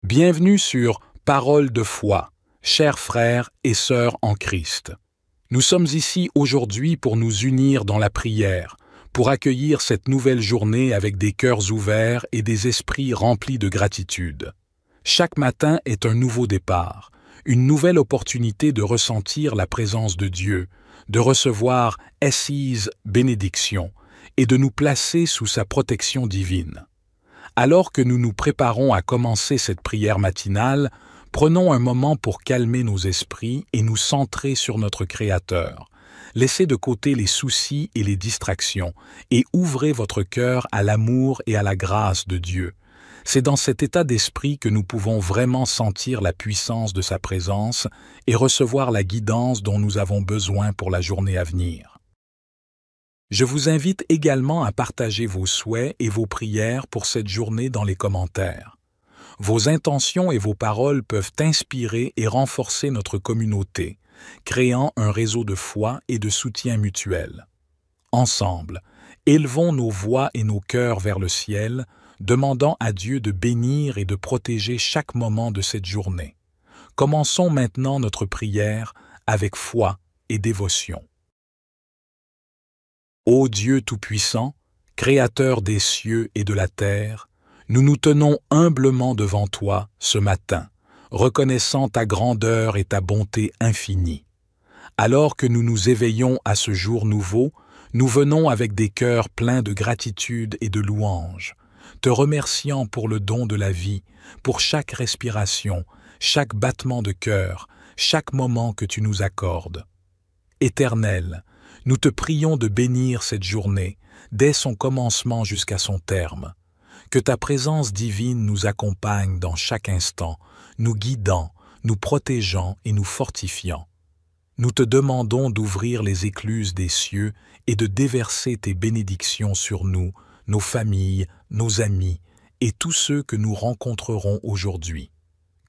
Bienvenue sur Parole de foi, chers frères et sœurs en Christ. Nous sommes ici aujourd'hui pour nous unir dans la prière, pour accueillir cette nouvelle journée avec des cœurs ouverts et des esprits remplis de gratitude. Chaque matin est un nouveau départ, une nouvelle opportunité de ressentir la présence de Dieu, de recevoir Essise bénédiction et de nous placer sous sa protection divine. Alors que nous nous préparons à commencer cette prière matinale, prenons un moment pour calmer nos esprits et nous centrer sur notre Créateur. Laissez de côté les soucis et les distractions et ouvrez votre cœur à l'amour et à la grâce de Dieu. C'est dans cet état d'esprit que nous pouvons vraiment sentir la puissance de sa présence et recevoir la guidance dont nous avons besoin pour la journée à venir. Je vous invite également à partager vos souhaits et vos prières pour cette journée dans les commentaires. Vos intentions et vos paroles peuvent inspirer et renforcer notre communauté, créant un réseau de foi et de soutien mutuel. Ensemble, élevons nos voix et nos cœurs vers le ciel, demandant à Dieu de bénir et de protéger chaque moment de cette journée. Commençons maintenant notre prière avec foi et dévotion. Ô Dieu Tout-Puissant, Créateur des cieux et de la terre, nous nous tenons humblement devant toi ce matin, reconnaissant ta grandeur et ta bonté infinie. Alors que nous nous éveillons à ce jour nouveau, nous venons avec des cœurs pleins de gratitude et de louange, te remerciant pour le don de la vie, pour chaque respiration, chaque battement de cœur, chaque moment que tu nous accordes. Éternel, nous te prions de bénir cette journée, dès son commencement jusqu'à son terme. Que ta présence divine nous accompagne dans chaque instant, nous guidant, nous protégeant et nous fortifiant. Nous te demandons d'ouvrir les écluses des cieux et de déverser tes bénédictions sur nous, nos familles, nos amis et tous ceux que nous rencontrerons aujourd'hui.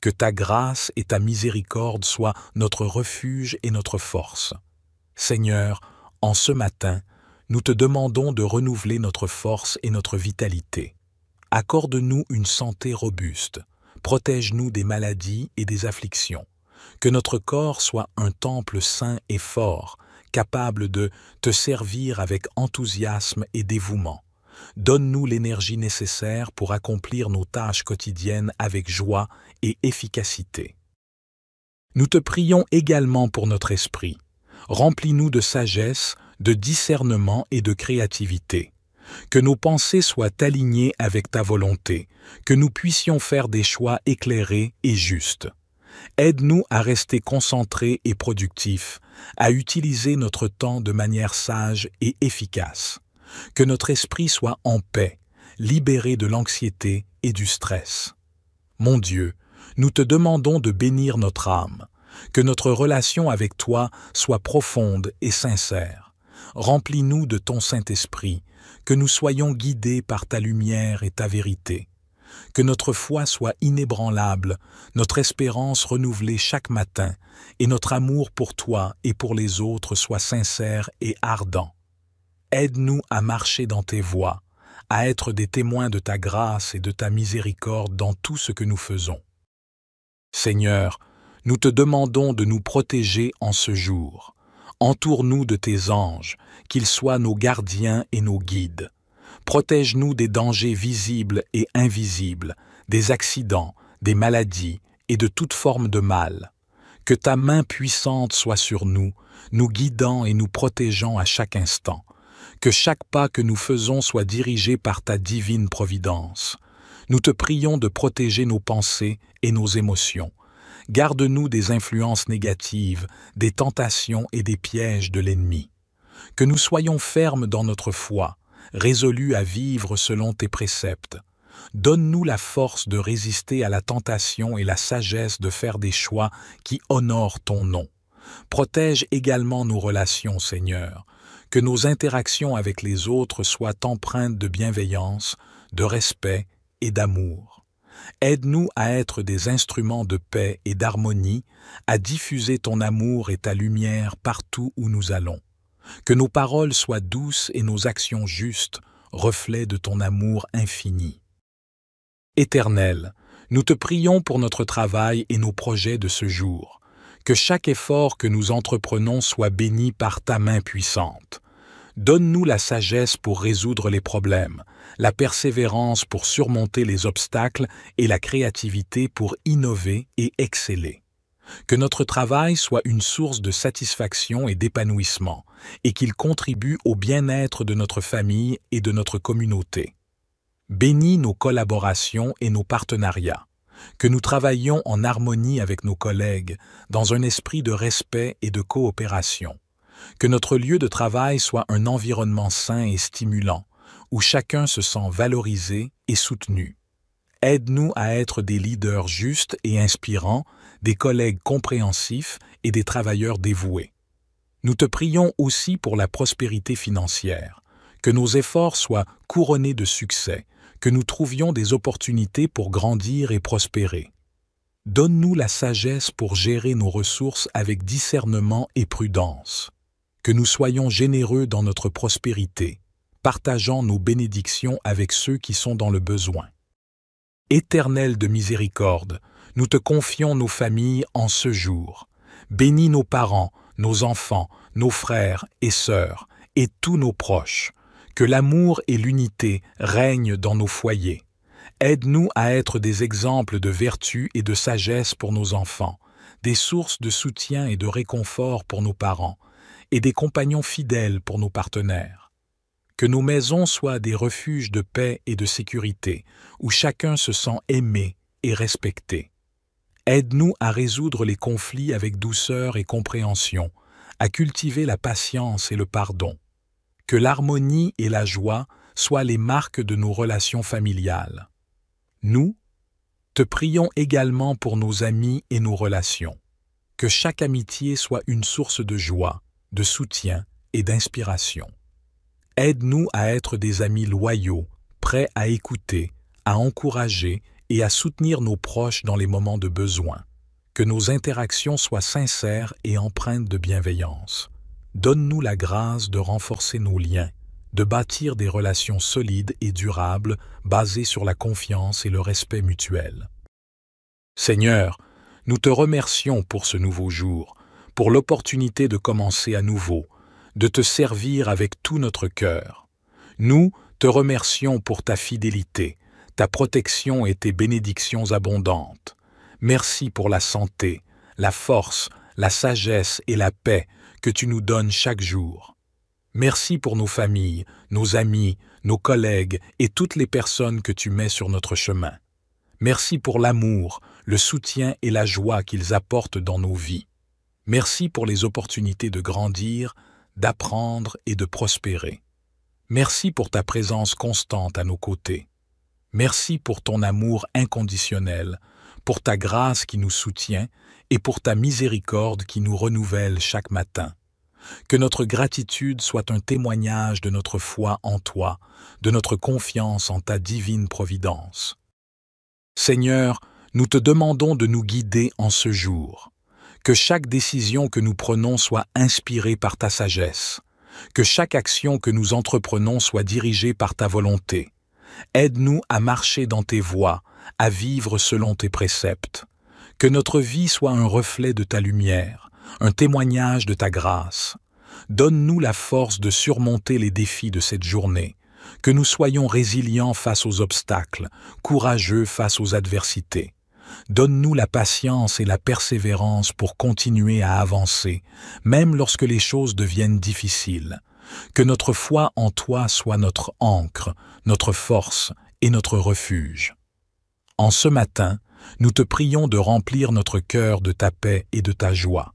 Que ta grâce et ta miséricorde soient notre refuge et notre force. Seigneur, en ce matin, nous te demandons de renouveler notre force et notre vitalité. Accorde-nous une santé robuste, protège-nous des maladies et des afflictions. Que notre corps soit un temple saint et fort, capable de te servir avec enthousiasme et dévouement. Donne-nous l'énergie nécessaire pour accomplir nos tâches quotidiennes avec joie et efficacité. Nous te prions également pour notre esprit. Remplis-nous de sagesse, de discernement et de créativité. Que nos pensées soient alignées avec ta volonté, que nous puissions faire des choix éclairés et justes. Aide-nous à rester concentrés et productifs, à utiliser notre temps de manière sage et efficace. Que notre esprit soit en paix, libéré de l'anxiété et du stress. Mon Dieu, nous te demandons de bénir notre âme. Que notre relation avec toi soit profonde et sincère. Remplis-nous de ton Saint-Esprit, que nous soyons guidés par ta lumière et ta vérité. Que notre foi soit inébranlable, notre espérance renouvelée chaque matin, et notre amour pour toi et pour les autres soit sincère et ardent. Aide-nous à marcher dans tes voies, à être des témoins de ta grâce et de ta miséricorde dans tout ce que nous faisons. Seigneur, nous te demandons de nous protéger en ce jour. Entoure-nous de tes anges, qu'ils soient nos gardiens et nos guides. Protège-nous des dangers visibles et invisibles, des accidents, des maladies et de toute forme de mal. Que ta main puissante soit sur nous, nous guidant et nous protégeant à chaque instant. Que chaque pas que nous faisons soit dirigé par ta divine providence. Nous te prions de protéger nos pensées et nos émotions. Garde-nous des influences négatives, des tentations et des pièges de l'ennemi. Que nous soyons fermes dans notre foi, résolus à vivre selon tes préceptes. Donne-nous la force de résister à la tentation et la sagesse de faire des choix qui honorent ton nom. Protège également nos relations, Seigneur. Que nos interactions avec les autres soient empreintes de bienveillance, de respect et d'amour. Aide-nous à être des instruments de paix et d'harmonie, à diffuser ton amour et ta lumière partout où nous allons. Que nos paroles soient douces et nos actions justes, reflets de ton amour infini. Éternel, Nous te prions pour notre travail et nos projets de ce jour. Que chaque effort que nous entreprenons soit béni par ta main puissante. Donne-nous la sagesse pour résoudre les problèmes, la persévérance pour surmonter les obstacles et la créativité pour innover et exceller. Que notre travail soit une source de satisfaction et d'épanouissement, et qu'il contribue au bien-être de notre famille et de notre communauté. Bénis nos collaborations et nos partenariats. Que nous travaillions en harmonie avec nos collègues, dans un esprit de respect et de coopération. Que notre lieu de travail soit un environnement sain et stimulant, où chacun se sent valorisé et soutenu. Aide-nous à être des leaders justes et inspirants, des collègues compréhensifs et des travailleurs dévoués. Nous te prions aussi pour la prospérité financière, que nos efforts soient couronnés de succès, que nous trouvions des opportunités pour grandir et prospérer. Donne-nous la sagesse pour gérer nos ressources avec discernement et prudence. Que nous soyons généreux dans notre prospérité, partageant nos bénédictions avec ceux qui sont dans le besoin. Éternel de miséricorde, nous te confions nos familles en ce jour. Bénis nos parents, nos enfants, nos frères et sœurs, et tous nos proches. Que l'amour et l'unité règnent dans nos foyers. Aide-nous à être des exemples de vertu et de sagesse pour nos enfants, des sources de soutien et de réconfort pour nos parents, et des compagnons fidèles pour nos partenaires. Que nos maisons soient des refuges de paix et de sécurité, où chacun se sent aimé et respecté. Aide-nous à résoudre les conflits avec douceur et compréhension, à cultiver la patience et le pardon. Que l'harmonie et la joie soient les marques de nos relations familiales. Nous te prions également pour nos amis et nos relations. Que chaque amitié soit une source de joie, de soutien et d'inspiration. Aide-nous à être des amis loyaux, prêts à écouter, à encourager et à soutenir nos proches dans les moments de besoin. Que nos interactions soient sincères et empreintes de bienveillance. Donne-nous la grâce de renforcer nos liens, de bâtir des relations solides et durables basées sur la confiance et le respect mutuel. Seigneur, nous te remercions pour ce nouveau jour, pour l'opportunité de commencer à nouveau, de te servir avec tout notre cœur. Nous te remercions pour ta fidélité, ta protection et tes bénédictions abondantes. Merci pour la santé, la force, la sagesse et la paix que tu nous donnes chaque jour. Merci pour nos familles, nos amis, nos collègues et toutes les personnes que tu mets sur notre chemin. Merci pour l'amour, le soutien et la joie qu'ils apportent dans nos vies. Merci pour les opportunités de grandir, d'apprendre et de prospérer. Merci pour ta présence constante à nos côtés. Merci pour ton amour inconditionnel, pour ta grâce qui nous soutient et pour ta miséricorde qui nous renouvelle chaque matin. Que notre gratitude soit un témoignage de notre foi en toi, de notre confiance en ta divine providence. Seigneur, nous te demandons de nous guider en ce jour. Que chaque décision que nous prenons soit inspirée par ta sagesse. Que chaque action que nous entreprenons soit dirigée par ta volonté. Aide-nous à marcher dans tes voies, à vivre selon tes préceptes. Que notre vie soit un reflet de ta lumière, un témoignage de ta grâce. Donne-nous la force de surmonter les défis de cette journée, que nous soyons résilients face aux obstacles, courageux face aux adversités. Donne-nous la patience et la persévérance pour continuer à avancer, même lorsque les choses deviennent difficiles. Que notre foi en toi soit notre ancre, notre force et notre refuge. En ce matin, nous te prions de remplir notre cœur de ta paix et de ta joie.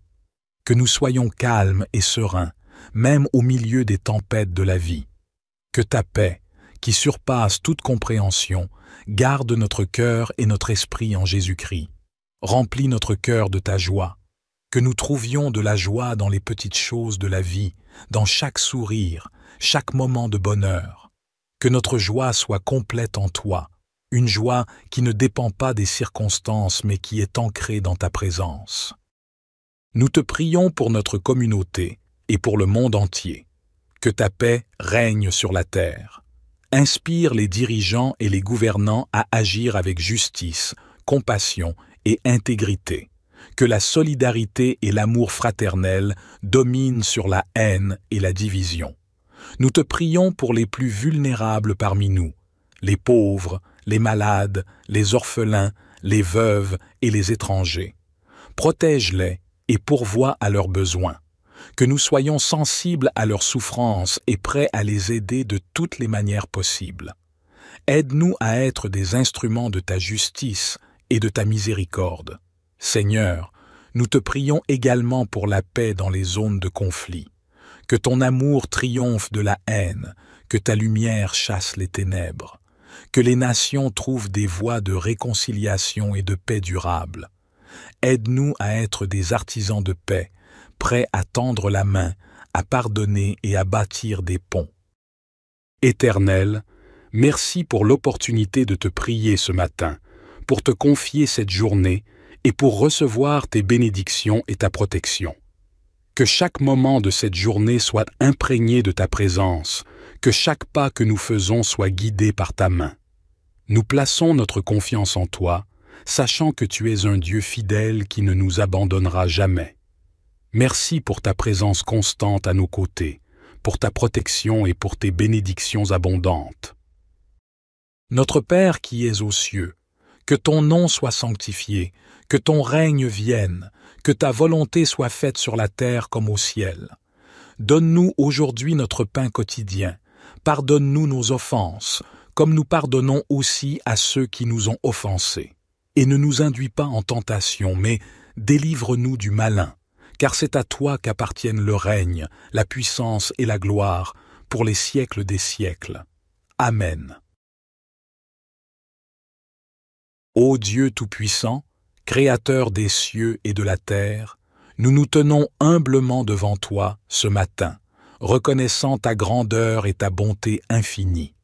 Que nous soyons calmes et sereins, même au milieu des tempêtes de la vie. Que ta paix, qui surpasse toute compréhension, garde notre cœur et notre esprit en Jésus-Christ. Remplis notre cœur de ta joie. Que nous trouvions de la joie dans les petites choses de la vie, dans chaque sourire, chaque moment de bonheur. Que notre joie soit complète en toi, une joie qui ne dépend pas des circonstances mais qui est ancrée dans ta présence. Nous te prions pour notre communauté et pour le monde entier. Que ta paix règne sur la terre. Inspire les dirigeants et les gouvernants à agir avec justice, compassion et intégrité. Que la solidarité et l'amour fraternel dominent sur la haine et la division. Nous te prions pour les plus vulnérables parmi nous, les pauvres, les malades, les orphelins, les veuves et les étrangers. Protège-les et pourvois à leurs besoins. Que nous soyons sensibles à leurs souffrances et prêts à les aider de toutes les manières possibles. Aide-nous à être des instruments de ta justice et de ta miséricorde. Seigneur, nous te prions également pour la paix dans les zones de conflit. Que ton amour triomphe de la haine, que ta lumière chasse les ténèbres. Que les nations trouvent des voies de réconciliation et de paix durable. Aide-nous à être des artisans de paix, prêts à tendre la main, à pardonner et à bâtir des ponts. Éternel, merci pour l'opportunité de te prier ce matin, pour te confier cette journée et pour recevoir tes bénédictions et ta protection. Que chaque moment de cette journée soit imprégné de ta présence, que chaque pas que nous faisons soit guidé par ta main. Nous plaçons notre confiance en toi, sachant que tu es un Dieu fidèle qui ne nous abandonnera jamais. Merci pour ta présence constante à nos côtés, pour ta protection et pour tes bénédictions abondantes. Notre Père qui es aux cieux, que ton nom soit sanctifié, que ton règne vienne, que ta volonté soit faite sur la terre comme au ciel. Donne-nous aujourd'hui notre pain quotidien. Pardonne-nous nos offenses, comme nous pardonnons aussi à ceux qui nous ont offensés. Et ne nous induis pas en tentation, mais délivre-nous du malin, car c'est à toi qu'appartiennent le règne, la puissance et la gloire, pour les siècles des siècles. Amen. Ô Dieu Tout-Puissant, Créateur des cieux et de la terre, nous nous tenons humblement devant toi ce matin, reconnaissant ta grandeur et ta bonté infinie.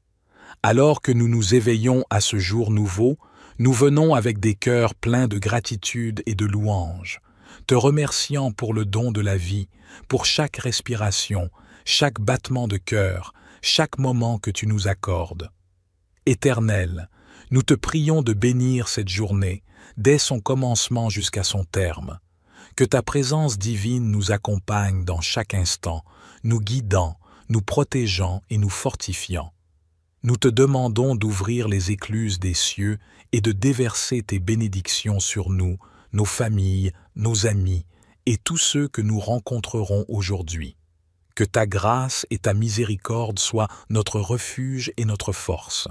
Alors que nous nous éveillons à ce jour nouveau, nous venons avec des cœurs pleins de gratitude et de louange, te remerciant pour le don de la vie, pour chaque respiration, chaque battement de cœur, chaque moment que tu nous accordes. Éternel, nous te prions de bénir cette journée, dès son commencement jusqu'à son terme. Que ta présence divine nous accompagne dans chaque instant, nous guidant, nous protégeant et nous fortifiant. Nous te demandons d'ouvrir les écluses des cieux et de déverser tes bénédictions sur nous, nos familles, nos amis et tous ceux que nous rencontrerons aujourd'hui. Que ta grâce et ta miséricorde soient notre refuge et notre force.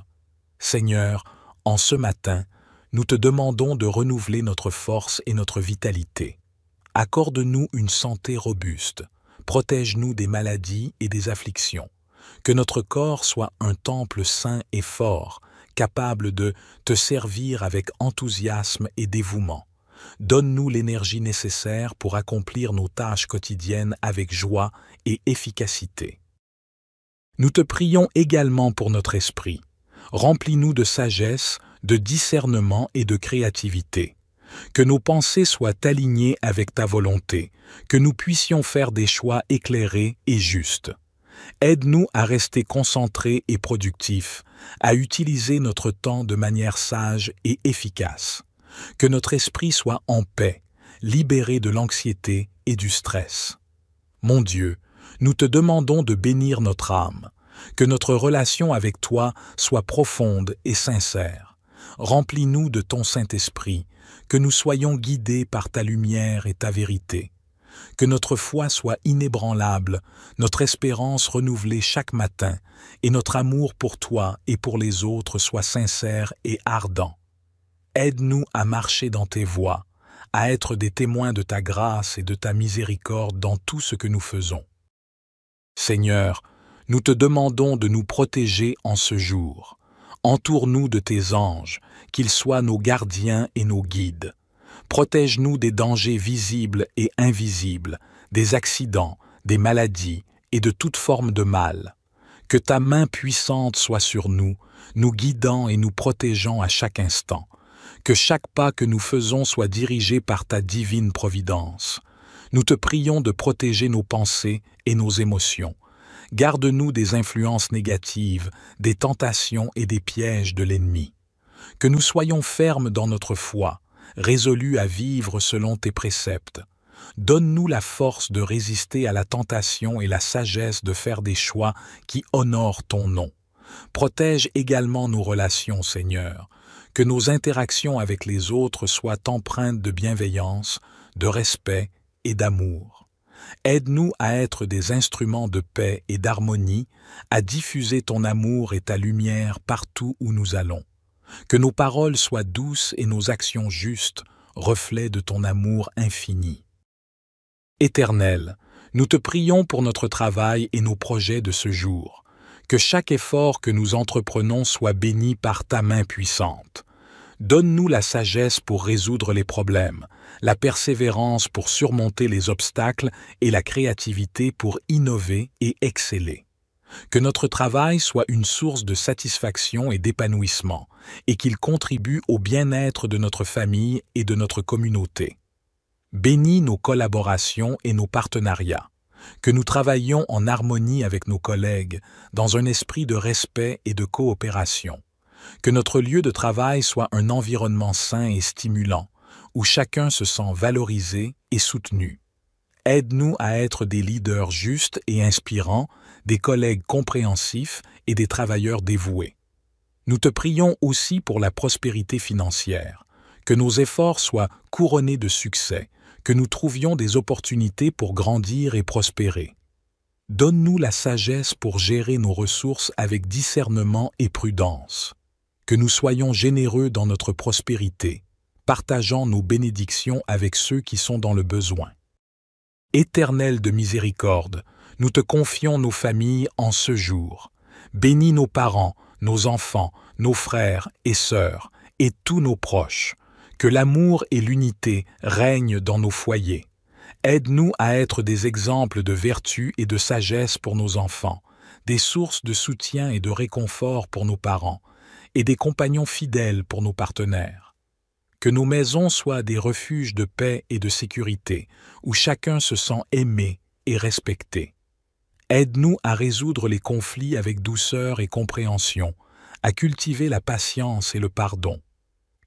Seigneur, en ce matin, nous te demandons de renouveler notre force et notre vitalité. Accorde-nous une santé robuste, protège-nous des maladies et des afflictions. Que notre corps soit un temple saint et fort, capable de te servir avec enthousiasme et dévouement. Donne-nous l'énergie nécessaire pour accomplir nos tâches quotidiennes avec joie et efficacité. Nous te prions également pour notre esprit. Remplis-nous de sagesse, de discernement et de créativité. Que nos pensées soient alignées avec ta volonté, que nous puissions faire des choix éclairés et justes. Aide-nous à rester concentrés et productifs, à utiliser notre temps de manière sage et efficace. Que notre esprit soit en paix, libéré de l'anxiété et du stress. Mon Dieu, nous te demandons de bénir notre âme, que notre relation avec toi soit profonde et sincère. Remplis-nous de ton Saint-Esprit, que nous soyons guidés par ta lumière et ta vérité. Que notre foi soit inébranlable, notre espérance renouvelée chaque matin, et notre amour pour toi et pour les autres soit sincère et ardent. Aide-nous à marcher dans tes voies, à être des témoins de ta grâce et de ta miséricorde dans tout ce que nous faisons. Seigneur, nous te demandons de nous protéger en ce jour. Entoure-nous de tes anges, qu'ils soient nos gardiens et nos guides. Protège-nous des dangers visibles et invisibles, des accidents, des maladies et de toute forme de mal. Que ta main puissante soit sur nous, nous guidant et nous protégeant à chaque instant. Que chaque pas que nous faisons soit dirigé par ta divine providence. Nous te prions de protéger nos pensées et nos émotions. Garde-nous des influences négatives, des tentations et des pièges de l'ennemi. que nous soyons fermes dans notre foi, résolus à vivre selon tes préceptes. Donne-nous la force de résister à la tentation et la sagesse de faire des choix qui honorent ton nom. Protège également nos relations, Seigneur, que nos interactions avec les autres soient empreintes de bienveillance, de respect et d'amour. Aide-nous à être des instruments de paix et d'harmonie, à diffuser ton amour et ta lumière partout où nous allons. Que nos paroles soient douces et nos actions justes, reflets de ton amour infini. Éternel, nous te prions pour notre travail et nos projets de ce jour. Que chaque effort que nous entreprenons soit béni par ta main puissante. Donne-nous la sagesse pour résoudre les problèmes, la persévérance pour surmonter les obstacles et la créativité pour innover et exceller. Que notre travail soit une source de satisfaction et d'épanouissement, et qu'il contribue au bien-être de notre famille et de notre communauté. Bénis nos collaborations et nos partenariats. Que nous travaillions en harmonie avec nos collègues, dans un esprit de respect et de coopération. Que notre lieu de travail soit un environnement sain et stimulant, où chacun se sent valorisé et soutenu. Aide-nous à être des leaders justes et inspirants, des collègues compréhensifs et des travailleurs dévoués. Nous te prions aussi pour la prospérité financière, que nos efforts soient couronnés de succès, que nous trouvions des opportunités pour grandir et prospérer. Donne-nous la sagesse pour gérer nos ressources avec discernement et prudence. Que nous soyons généreux dans notre prospérité, partageant nos bénédictions avec ceux qui sont dans le besoin. Éternel de miséricorde, nous te confions nos familles en ce jour. Bénis nos parents, nos enfants, nos frères et sœurs, et tous nos proches. Que l'amour et l'unité règnent dans nos foyers. Aide-nous à être des exemples de vertu et de sagesse pour nos enfants, des sources de soutien et de réconfort pour nos parents, et des compagnons fidèles pour nos partenaires. Que nos maisons soient des refuges de paix et de sécurité, où chacun se sent aimé et respecté. Aide-nous à résoudre les conflits avec douceur et compréhension, à cultiver la patience et le pardon.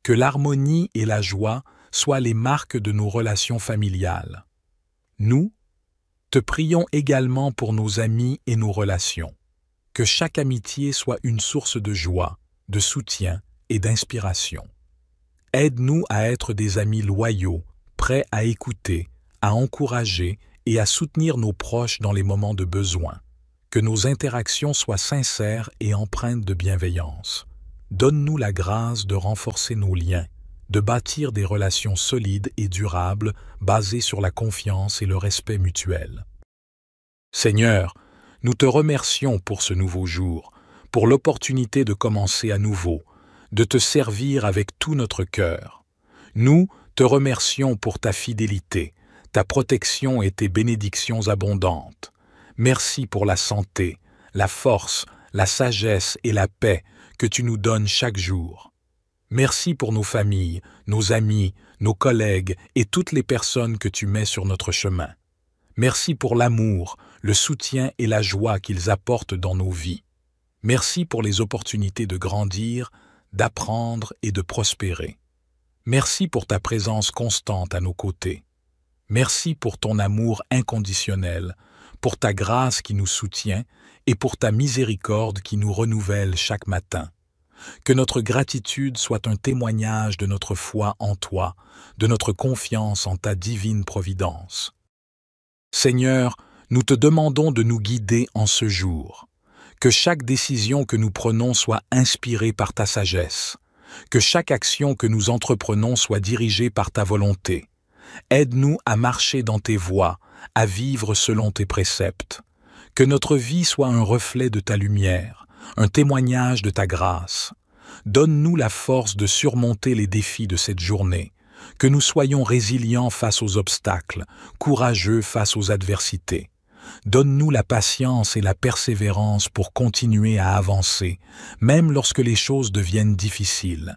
Que l'harmonie et la joie soient les marques de nos relations familiales. Nous te prions également pour nos amis et nos relations. Que chaque amitié soit une source de joie, de soutien et d'inspiration. Aide-nous à être des amis loyaux, prêts à écouter, à encourager et à soutenir nos proches dans les moments de besoin. Que nos interactions soient sincères et empreintes de bienveillance. Donne-nous la grâce de renforcer nos liens, de bâtir des relations solides et durables basées sur la confiance et le respect mutuel. Seigneur, nous te remercions pour ce nouveau jour, pour l'opportunité de commencer à nouveau, de te servir avec tout notre cœur. Nous te remercions pour ta fidélité, ta protection et tes bénédictions abondantes. Merci pour la santé, la force, la sagesse et la paix que tu nous donnes chaque jour. Merci pour nos familles, nos amis, nos collègues et toutes les personnes que tu mets sur notre chemin. Merci pour l'amour, le soutien et la joie qu'ils apportent dans nos vies. Merci pour les opportunités de grandir, d'apprendre et de prospérer. Merci pour ta présence constante à nos côtés. Merci pour ton amour inconditionnel, pour ta grâce qui nous soutient et pour ta miséricorde qui nous renouvelle chaque matin. Que notre gratitude soit un témoignage de notre foi en toi, de notre confiance en ta divine providence. Seigneur, nous te demandons de nous guider en ce jour. Que chaque décision que nous prenons soit inspirée par ta sagesse. Que chaque action que nous entreprenons soit dirigée par ta volonté. Aide-nous à marcher dans tes voies, à vivre selon tes préceptes. Que notre vie soit un reflet de ta lumière, un témoignage de ta grâce. Donne-nous la force de surmonter les défis de cette journée, que nous soyons résilients face aux obstacles, courageux face aux adversités. Donne-nous la patience et la persévérance pour continuer à avancer, même lorsque les choses deviennent difficiles.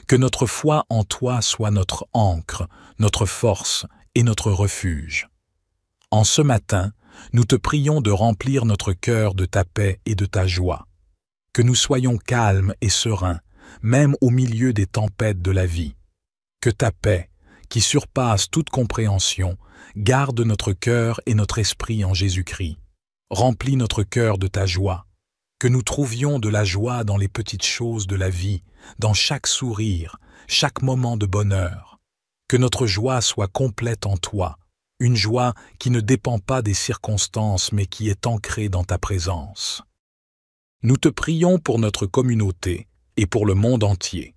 Que notre foi en toi soit notre ancre, notre force et notre refuge. En ce matin, nous te prions de remplir notre cœur de ta paix et de ta joie. Que nous soyons calmes et sereins, même au milieu des tempêtes de la vie. Que ta paix, qui surpasse toute compréhension, garde notre cœur et notre esprit en Jésus-Christ. Remplis notre cœur de ta joie. Que nous trouvions de la joie dans les petites choses de la vie, dans chaque sourire, chaque moment de bonheur. Que notre joie soit complète en toi, une joie qui ne dépend pas des circonstances mais qui est ancrée dans ta présence. Nous te prions pour notre communauté et pour le monde entier.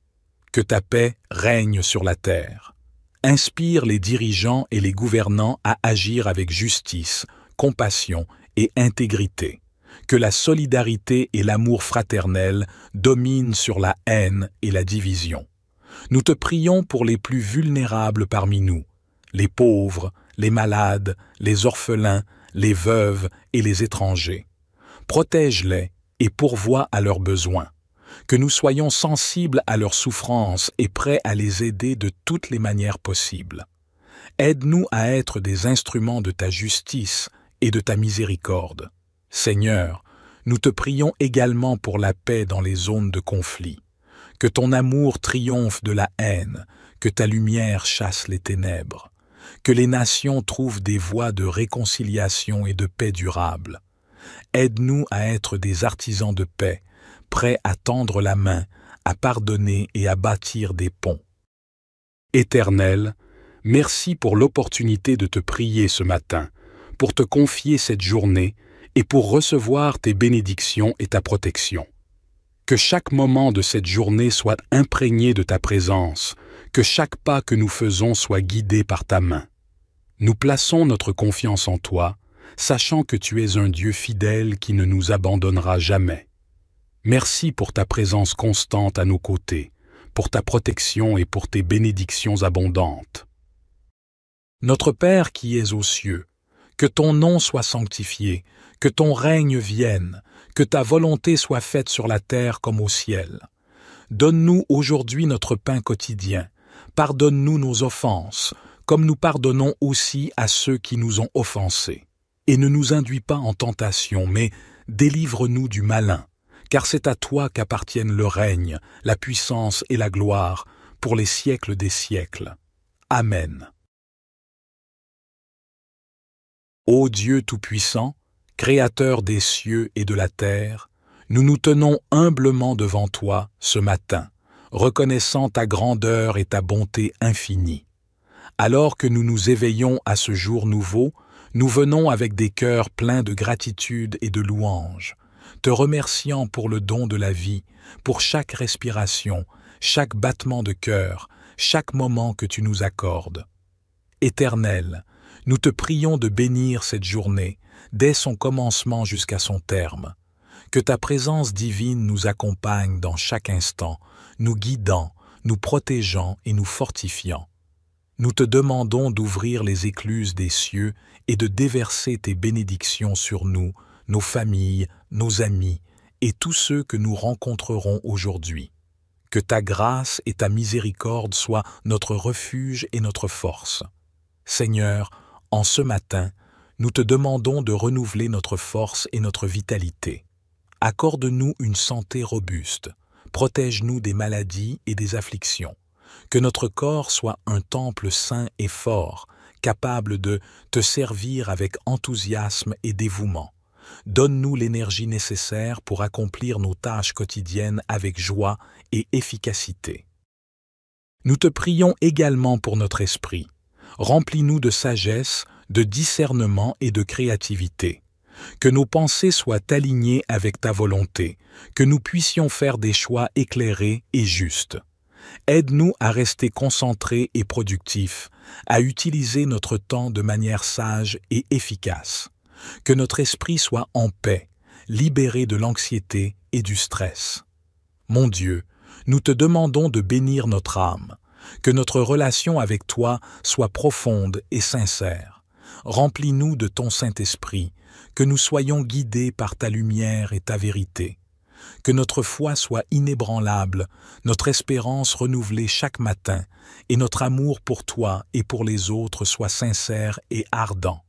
Que ta paix règne sur la terre. Inspire les dirigeants et les gouvernants à agir avec justice, compassion et intégrité. Que la solidarité et l'amour fraternel dominent sur la haine et la division. Nous te prions pour les plus vulnérables parmi nous, les pauvres, les malades, les orphelins, les veuves et les étrangers. Protège-les et pourvois à leurs besoins. Que nous soyons sensibles à leurs souffrances et prêts à les aider de toutes les manières possibles. Aide-nous à être des instruments de ta justice et de ta miséricorde. Seigneur, nous te prions également pour la paix dans les zones de conflit. Que ton amour triomphe de la haine, que ta lumière chasse les ténèbres. Que les nations trouvent des voies de réconciliation et de paix durable. Aide-nous à être des artisans de paix, prêts à tendre la main, à pardonner et à bâtir des ponts. Éternel, merci pour l'opportunité de te prier ce matin, pour te confier cette journée et pour recevoir tes bénédictions et ta protection. Que chaque moment de cette journée soit imprégné de ta présence, que chaque pas que nous faisons soit guidé par ta main. Nous plaçons notre confiance en toi, sachant que tu es un Dieu fidèle qui ne nous abandonnera jamais. Merci pour ta présence constante à nos côtés, pour ta protection et pour tes bénédictions abondantes. Notre Père qui es aux cieux, que ton nom soit sanctifié, que ton règne vienne, que ta volonté soit faite sur la terre comme au ciel. Donne-nous aujourd'hui notre pain quotidien. Pardonne-nous nos offenses, comme nous pardonnons aussi à ceux qui nous ont offensés. Et ne nous induis pas en tentation, mais délivre-nous du malin, car c'est à toi qu'appartiennent le règne, la puissance et la gloire, pour les siècles des siècles. Amen. Ô Dieu Tout-Puissant, Créateur des cieux et de la terre, nous nous tenons humblement devant toi ce matin, reconnaissant ta grandeur et ta bonté infinie. Alors que nous nous éveillons à ce jour nouveau, nous venons avec des cœurs pleins de gratitude et de louange, te remerciant pour le don de la vie, pour chaque respiration, chaque battement de cœur, chaque moment que tu nous accordes. Éternel, nous te prions de bénir cette journée, dès son commencement jusqu'à son terme. Que ta présence divine nous accompagne dans chaque instant, nous guidant, nous protégeant et nous fortifiant. Nous te demandons d'ouvrir les écluses des cieux et de déverser tes bénédictions sur nous, nos familles, nos amis et tous ceux que nous rencontrerons aujourd'hui. Que ta grâce et ta miséricorde soient notre refuge et notre force. Seigneur, en ce matin, nous te demandons de renouveler notre force et notre vitalité. Accorde-nous une santé robuste, protège-nous des maladies et des afflictions. Que notre corps soit un temple saint et fort, capable de te servir avec enthousiasme et dévouement. Donne-nous l'énergie nécessaire pour accomplir nos tâches quotidiennes avec joie et efficacité. Nous te prions également pour notre esprit. Remplis-nous de sagesse, de discernement et de créativité. Que nos pensées soient alignées avec ta volonté, que nous puissions faire des choix éclairés et justes. Aide-nous à rester concentrés et productifs, à utiliser notre temps de manière sage et efficace. Que notre esprit soit en paix, libéré de l'anxiété et du stress. Mon Dieu, nous te demandons de bénir notre âme, que notre relation avec toi soit profonde et sincère. Remplis-nous de ton Saint-Esprit, que nous soyons guidés par ta lumière et ta vérité. Que notre foi soit inébranlable, notre espérance renouvelée chaque matin, et notre amour pour toi et pour les autres soit sincère et ardent.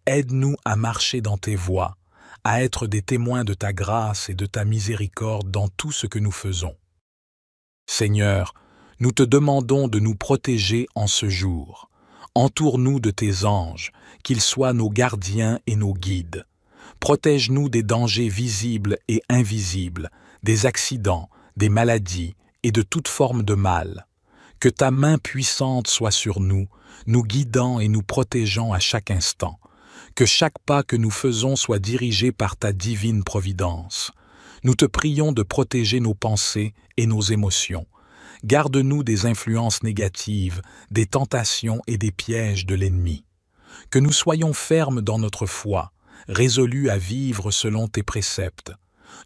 Aide-nous à marcher dans tes voies, à être des témoins de ta grâce et de ta miséricorde dans tout ce que nous faisons. Seigneur, nous te demandons de nous protéger en ce jour. Entoure-nous de tes anges, qu'ils soient nos gardiens et nos guides. Protège-nous des dangers visibles et invisibles, des accidents, des maladies et de toute forme de mal. Que ta main puissante soit sur nous, nous guidant et nous protégeant à chaque instant. Que chaque pas que nous faisons soit dirigé par ta divine providence. Nous te prions de protéger nos pensées et nos émotions. Garde-nous des influences négatives, des tentations et des pièges de l'ennemi. Que nous soyons fermes dans notre foi, résolus à vivre selon tes préceptes.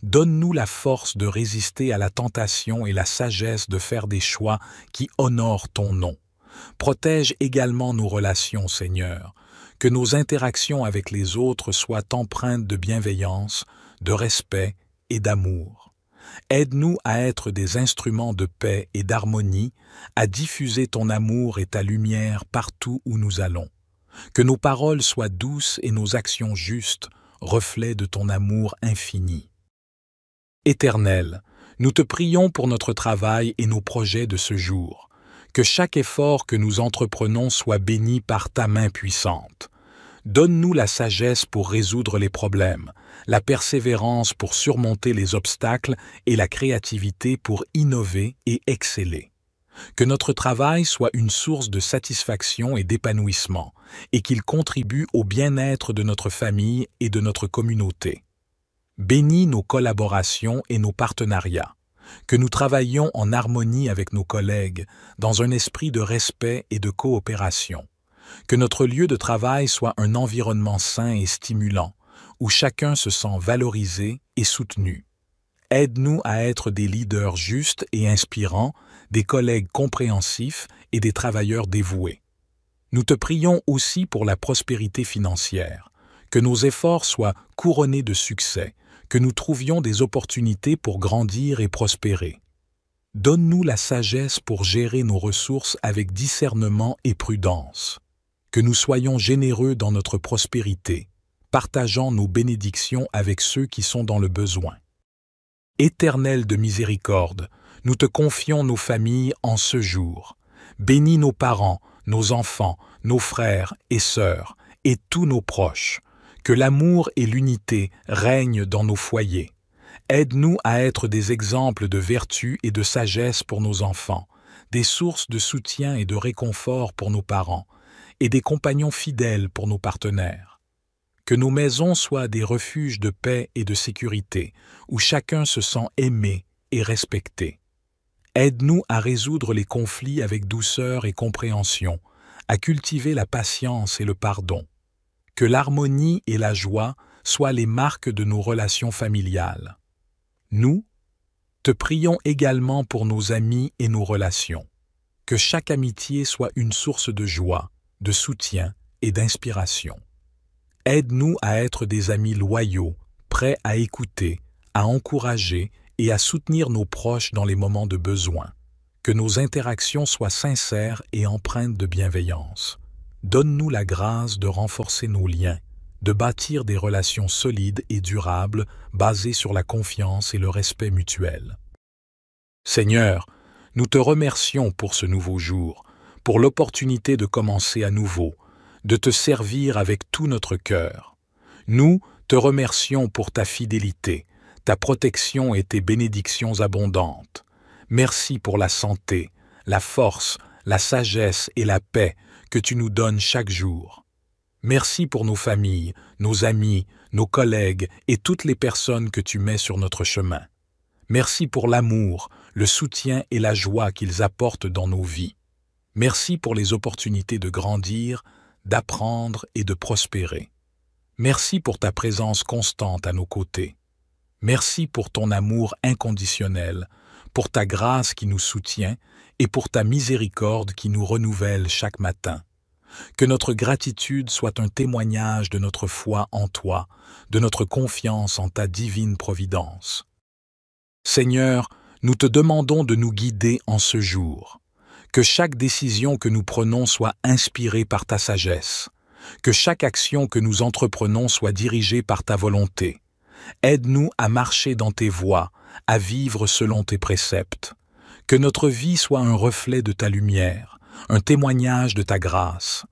Donne-nous la force de résister à la tentation et la sagesse de faire des choix qui honorent ton nom. Protège également nos relations, Seigneur. Que nos interactions avec les autres soient empreintes de bienveillance, de respect et d'amour. Aide-nous à être des instruments de paix et d'harmonie, à diffuser ton amour et ta lumière partout où nous allons. Que nos paroles soient douces et nos actions justes, reflets de ton amour infini. Éternel, nous te prions pour notre travail et nos projets de ce jour. Que chaque effort que nous entreprenons soit béni par ta main puissante. Donne-nous la sagesse pour résoudre les problèmes, la persévérance pour surmonter les obstacles et la créativité pour innover et exceller. Que notre travail soit une source de satisfaction et d'épanouissement, et qu'il contribue au bien-être de notre famille et de notre communauté. Bénis nos collaborations et nos partenariats. Que nous travaillions en harmonie avec nos collègues, dans un esprit de respect et de coopération. Que notre lieu de travail soit un environnement sain et stimulant, où chacun se sent valorisé et soutenu. Aide-nous à être des leaders justes et inspirants, des collègues compréhensifs et des travailleurs dévoués. Nous te prions aussi pour la prospérité financière, que nos efforts soient couronnés de succès, que nous trouvions des opportunités pour grandir et prospérer. Donne-nous la sagesse pour gérer nos ressources avec discernement et prudence. Que nous soyons généreux dans notre prospérité, partageant nos bénédictions avec ceux qui sont dans le besoin. Éternel de miséricorde, nous te confions nos familles en ce jour. Bénis nos parents, nos enfants, nos frères et sœurs, et tous nos proches. Que l'amour et l'unité règnent dans nos foyers. Aide-nous à être des exemples de vertu et de sagesse pour nos enfants, des sources de soutien et de réconfort pour nos parents, et des compagnons fidèles pour nos partenaires. Que nos maisons soient des refuges de paix et de sécurité, où chacun se sent aimé et respecté. Aide-nous à résoudre les conflits avec douceur et compréhension, à cultiver la patience et le pardon. Que l'harmonie et la joie soient les marques de nos relations familiales. Nous te prions également pour nos amis et nos relations. Que chaque amitié soit une source de joie, de soutien et d'inspiration. Aide-nous à être des amis loyaux, prêts à écouter, à encourager et à soutenir nos proches dans les moments de besoin. Que nos interactions soient sincères et empreintes de bienveillance. Donne-nous la grâce de renforcer nos liens, de bâtir des relations solides et durables basées sur la confiance et le respect mutuel. Seigneur, nous te remercions pour ce nouveau jour, pour l'opportunité de commencer à nouveau, de te servir avec tout notre cœur. Nous te remercions pour ta fidélité, ta protection et tes bénédictions abondantes. Merci pour la santé, la force, la sagesse et la paix que tu nous donnes chaque jour. Merci pour nos familles, nos amis, nos collègues et toutes les personnes que tu mets sur notre chemin. Merci pour l'amour, le soutien et la joie qu'ils apportent dans nos vies. Merci pour les opportunités de grandir, d'apprendre et de prospérer. Merci pour ta présence constante à nos côtés. Merci pour ton amour inconditionnel, pour ta grâce qui nous soutient et pour ta miséricorde qui nous renouvelle chaque matin. Que notre gratitude soit un témoignage de notre foi en toi, de notre confiance en ta divine providence. Seigneur, nous te demandons de nous guider en ce jour. Que chaque décision que nous prenons soit inspirée par ta sagesse. Que chaque action que nous entreprenons soit dirigée par ta volonté. Aide-nous à marcher dans tes voies, à vivre selon tes préceptes. Que notre vie soit un reflet de ta lumière, un témoignage de ta grâce.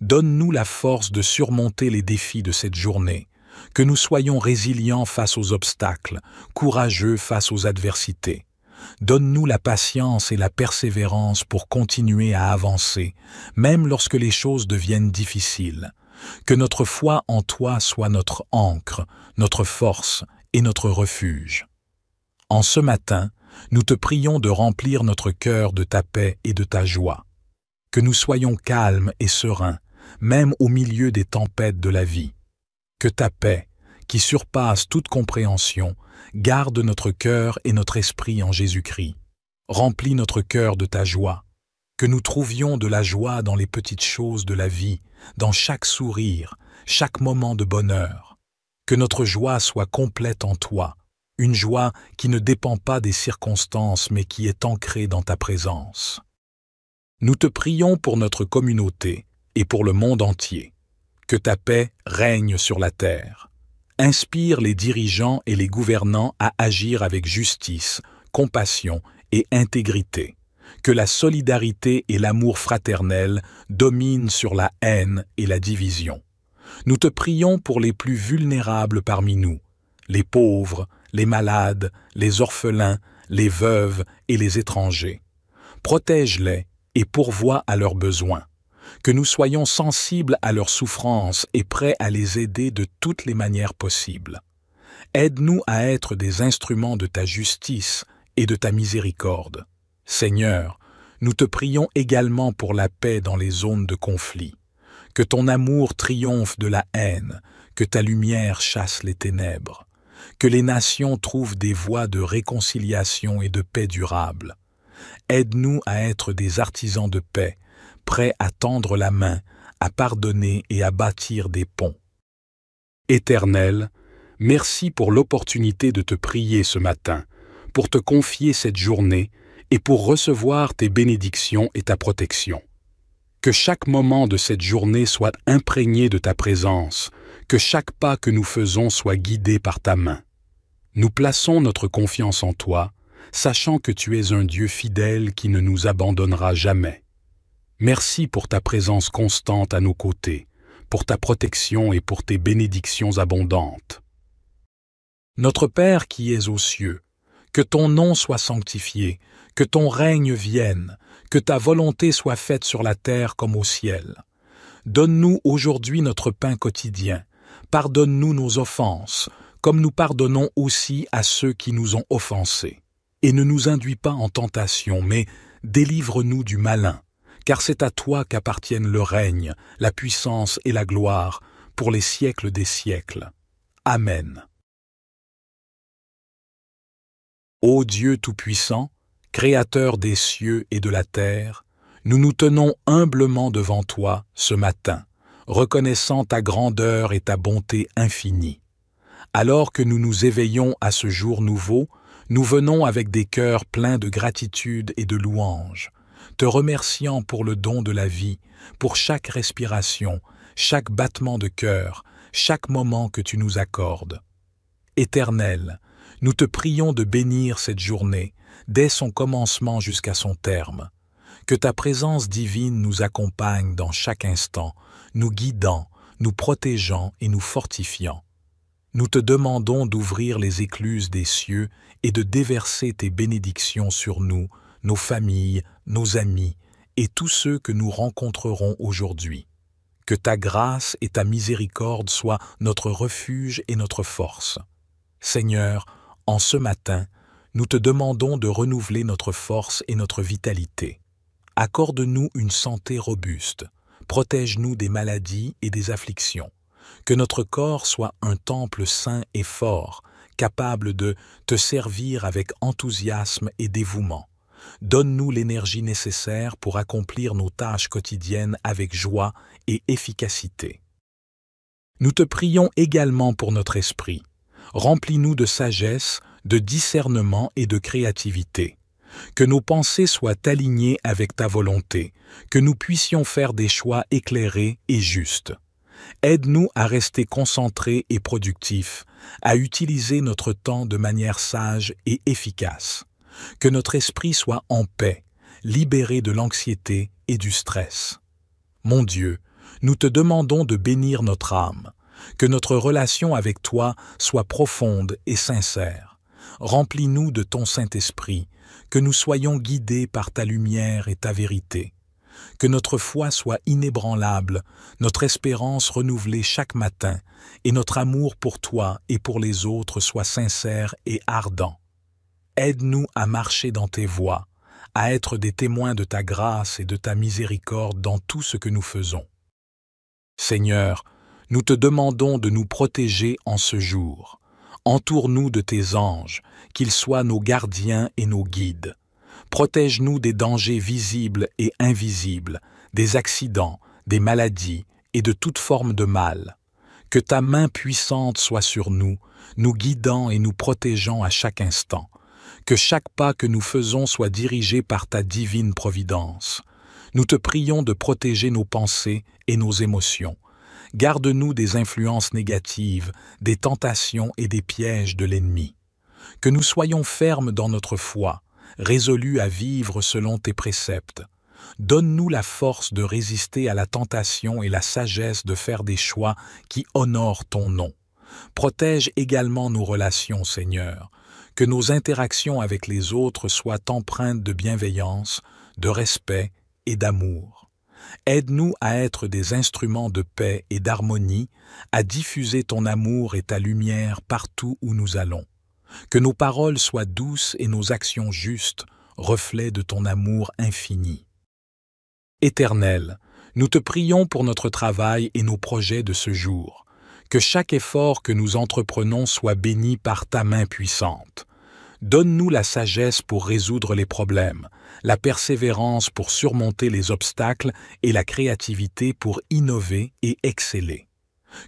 Donne-nous la force de surmonter les défis de cette journée, que nous soyons résilients face aux obstacles, courageux face aux adversités. Donne-nous la patience et la persévérance pour continuer à avancer, même lorsque les choses deviennent difficiles. Que notre foi en toi soit notre ancre, notre force et notre refuge. En ce matin, nous te prions de remplir notre cœur de ta paix et de ta joie. Que nous soyons calmes et sereins, même au milieu des tempêtes de la vie. Que ta paix, qui surpasse toute compréhension, garde notre cœur et notre esprit en Jésus-Christ. Remplis notre cœur de ta joie. Que nous trouvions de la joie dans les petites choses de la vie, dans chaque sourire, chaque moment de bonheur. Que notre joie soit complète en toi, une joie qui ne dépend pas des circonstances mais qui est ancrée dans ta présence. Nous te prions pour notre communauté et pour le monde entier. Que ta paix règne sur la terre. Inspire les dirigeants et les gouvernants à agir avec justice, compassion et intégrité. Que la solidarité et l'amour fraternel dominent sur la haine et la division. Nous te prions pour les plus vulnérables parmi nous, les pauvres, les malades, les orphelins, les veuves et les étrangers. Protège-les et pourvois à leurs besoins. Que nous soyons sensibles à leurs souffrances et prêts à les aider de toutes les manières possibles. Aide-nous à être des instruments de ta justice et de ta miséricorde. Seigneur, nous te prions également pour la paix dans les zones de conflit. Que ton amour triomphe de la haine, que ta lumière chasse les ténèbres. Que les nations trouvent des voies de réconciliation et de paix durable. Aide-nous à être des artisans de paix, prêts à tendre la main, à pardonner et à bâtir des ponts. Éternel, merci pour l'opportunité de te prier ce matin, pour te confier cette journée et pour recevoir tes bénédictions et ta protection. Que chaque moment de cette journée soit imprégné de ta présence, que chaque pas que nous faisons soit guidé par ta main. Nous plaçons notre confiance en toi, sachant que tu es un Dieu fidèle qui ne nous abandonnera jamais. Merci pour ta présence constante à nos côtés, pour ta protection et pour tes bénédictions abondantes. Notre Père qui es aux cieux, que ton nom soit sanctifié, que ton règne vienne, que ta volonté soit faite sur la terre comme au ciel. Donne-nous aujourd'hui notre pain quotidien. Pardonne-nous nos offenses, comme nous pardonnons aussi à ceux qui nous ont offensés. Et ne nous induis pas en tentation, mais délivre-nous du malin, car c'est à toi qu'appartiennent le règne, la puissance et la gloire, pour les siècles des siècles. Amen. Ô Dieu Tout-Puissant, Créateur des cieux et de la terre, nous nous tenons humblement devant toi ce matin, reconnaissant ta grandeur et ta bonté infinie. Alors que nous nous éveillons à ce jour nouveau, nous venons avec des cœurs pleins de gratitude et de louange, te remerciant pour le don de la vie, pour chaque respiration, chaque battement de cœur, chaque moment que tu nous accordes. Éternel, nous te prions de bénir cette journée, dès son commencement jusqu'à son terme. Que ta présence divine nous accompagne dans chaque instant, nous guidant, nous protégeant et nous fortifiant. Nous te demandons d'ouvrir les écluses des cieux et de déverser tes bénédictions sur nous, nos familles, nos amis et tous ceux que nous rencontrerons aujourd'hui. Que ta grâce et ta miséricorde soient notre refuge et notre force. Seigneur, en ce matin, nous te demandons de renouveler notre force et notre vitalité. Accorde-nous une santé robuste, protège-nous des maladies et des afflictions. Que notre corps soit un temple saint et fort, capable de te servir avec enthousiasme et dévouement. Donne-nous l'énergie nécessaire pour accomplir nos tâches quotidiennes avec joie et efficacité. Nous te prions également pour notre esprit. Remplis-nous de sagesse, de discernement et de créativité. Que nos pensées soient alignées avec ta volonté, que nous puissions faire des choix éclairés et justes. Aide-nous à rester concentrés et productifs, à utiliser notre temps de manière sage et efficace. Que notre esprit soit en paix, libéré de l'anxiété et du stress. Mon Dieu, nous te demandons de bénir notre âme, que notre relation avec toi soit profonde et sincère. Remplis-nous de ton Saint-Esprit, que nous soyons guidés par ta lumière et ta vérité. Que notre foi soit inébranlable, notre espérance renouvelée chaque matin, et notre amour pour toi et pour les autres soit sincère et ardent. Aide-nous à marcher dans tes voies, à être des témoins de ta grâce et de ta miséricorde dans tout ce que nous faisons. Seigneur, nous te demandons de nous protéger en ce jour. Entoure-nous de tes anges, qu'ils soient nos gardiens et nos guides. Protège-nous des dangers visibles et invisibles, des accidents, des maladies et de toute forme de mal. Que ta main puissante soit sur nous, nous guidant et nous protégeant à chaque instant. Que chaque pas que nous faisons soit dirigé par ta divine providence. Nous te prions de protéger nos pensées et nos émotions. Garde-nous des influences négatives, des tentations et des pièges de l'ennemi. Que nous soyons fermes dans notre foi, résolus à vivre selon tes préceptes. Donne-nous la force de résister à la tentation et la sagesse de faire des choix qui honorent ton nom. Protège également nos relations, Seigneur. Que nos interactions avec les autres soient empreintes de bienveillance, de respect et d'amour. Aide-nous à être des instruments de paix et d'harmonie, à diffuser ton amour et ta lumière partout où nous allons. Que nos paroles soient douces et nos actions justes, reflets de ton amour infini. Éternel, nous te prions pour notre travail et nos projets de ce jour. Que chaque effort que nous entreprenons soit béni par ta main puissante. Donne-nous la sagesse pour résoudre les problèmes, la persévérance pour surmonter les obstacles et la créativité pour innover et exceller.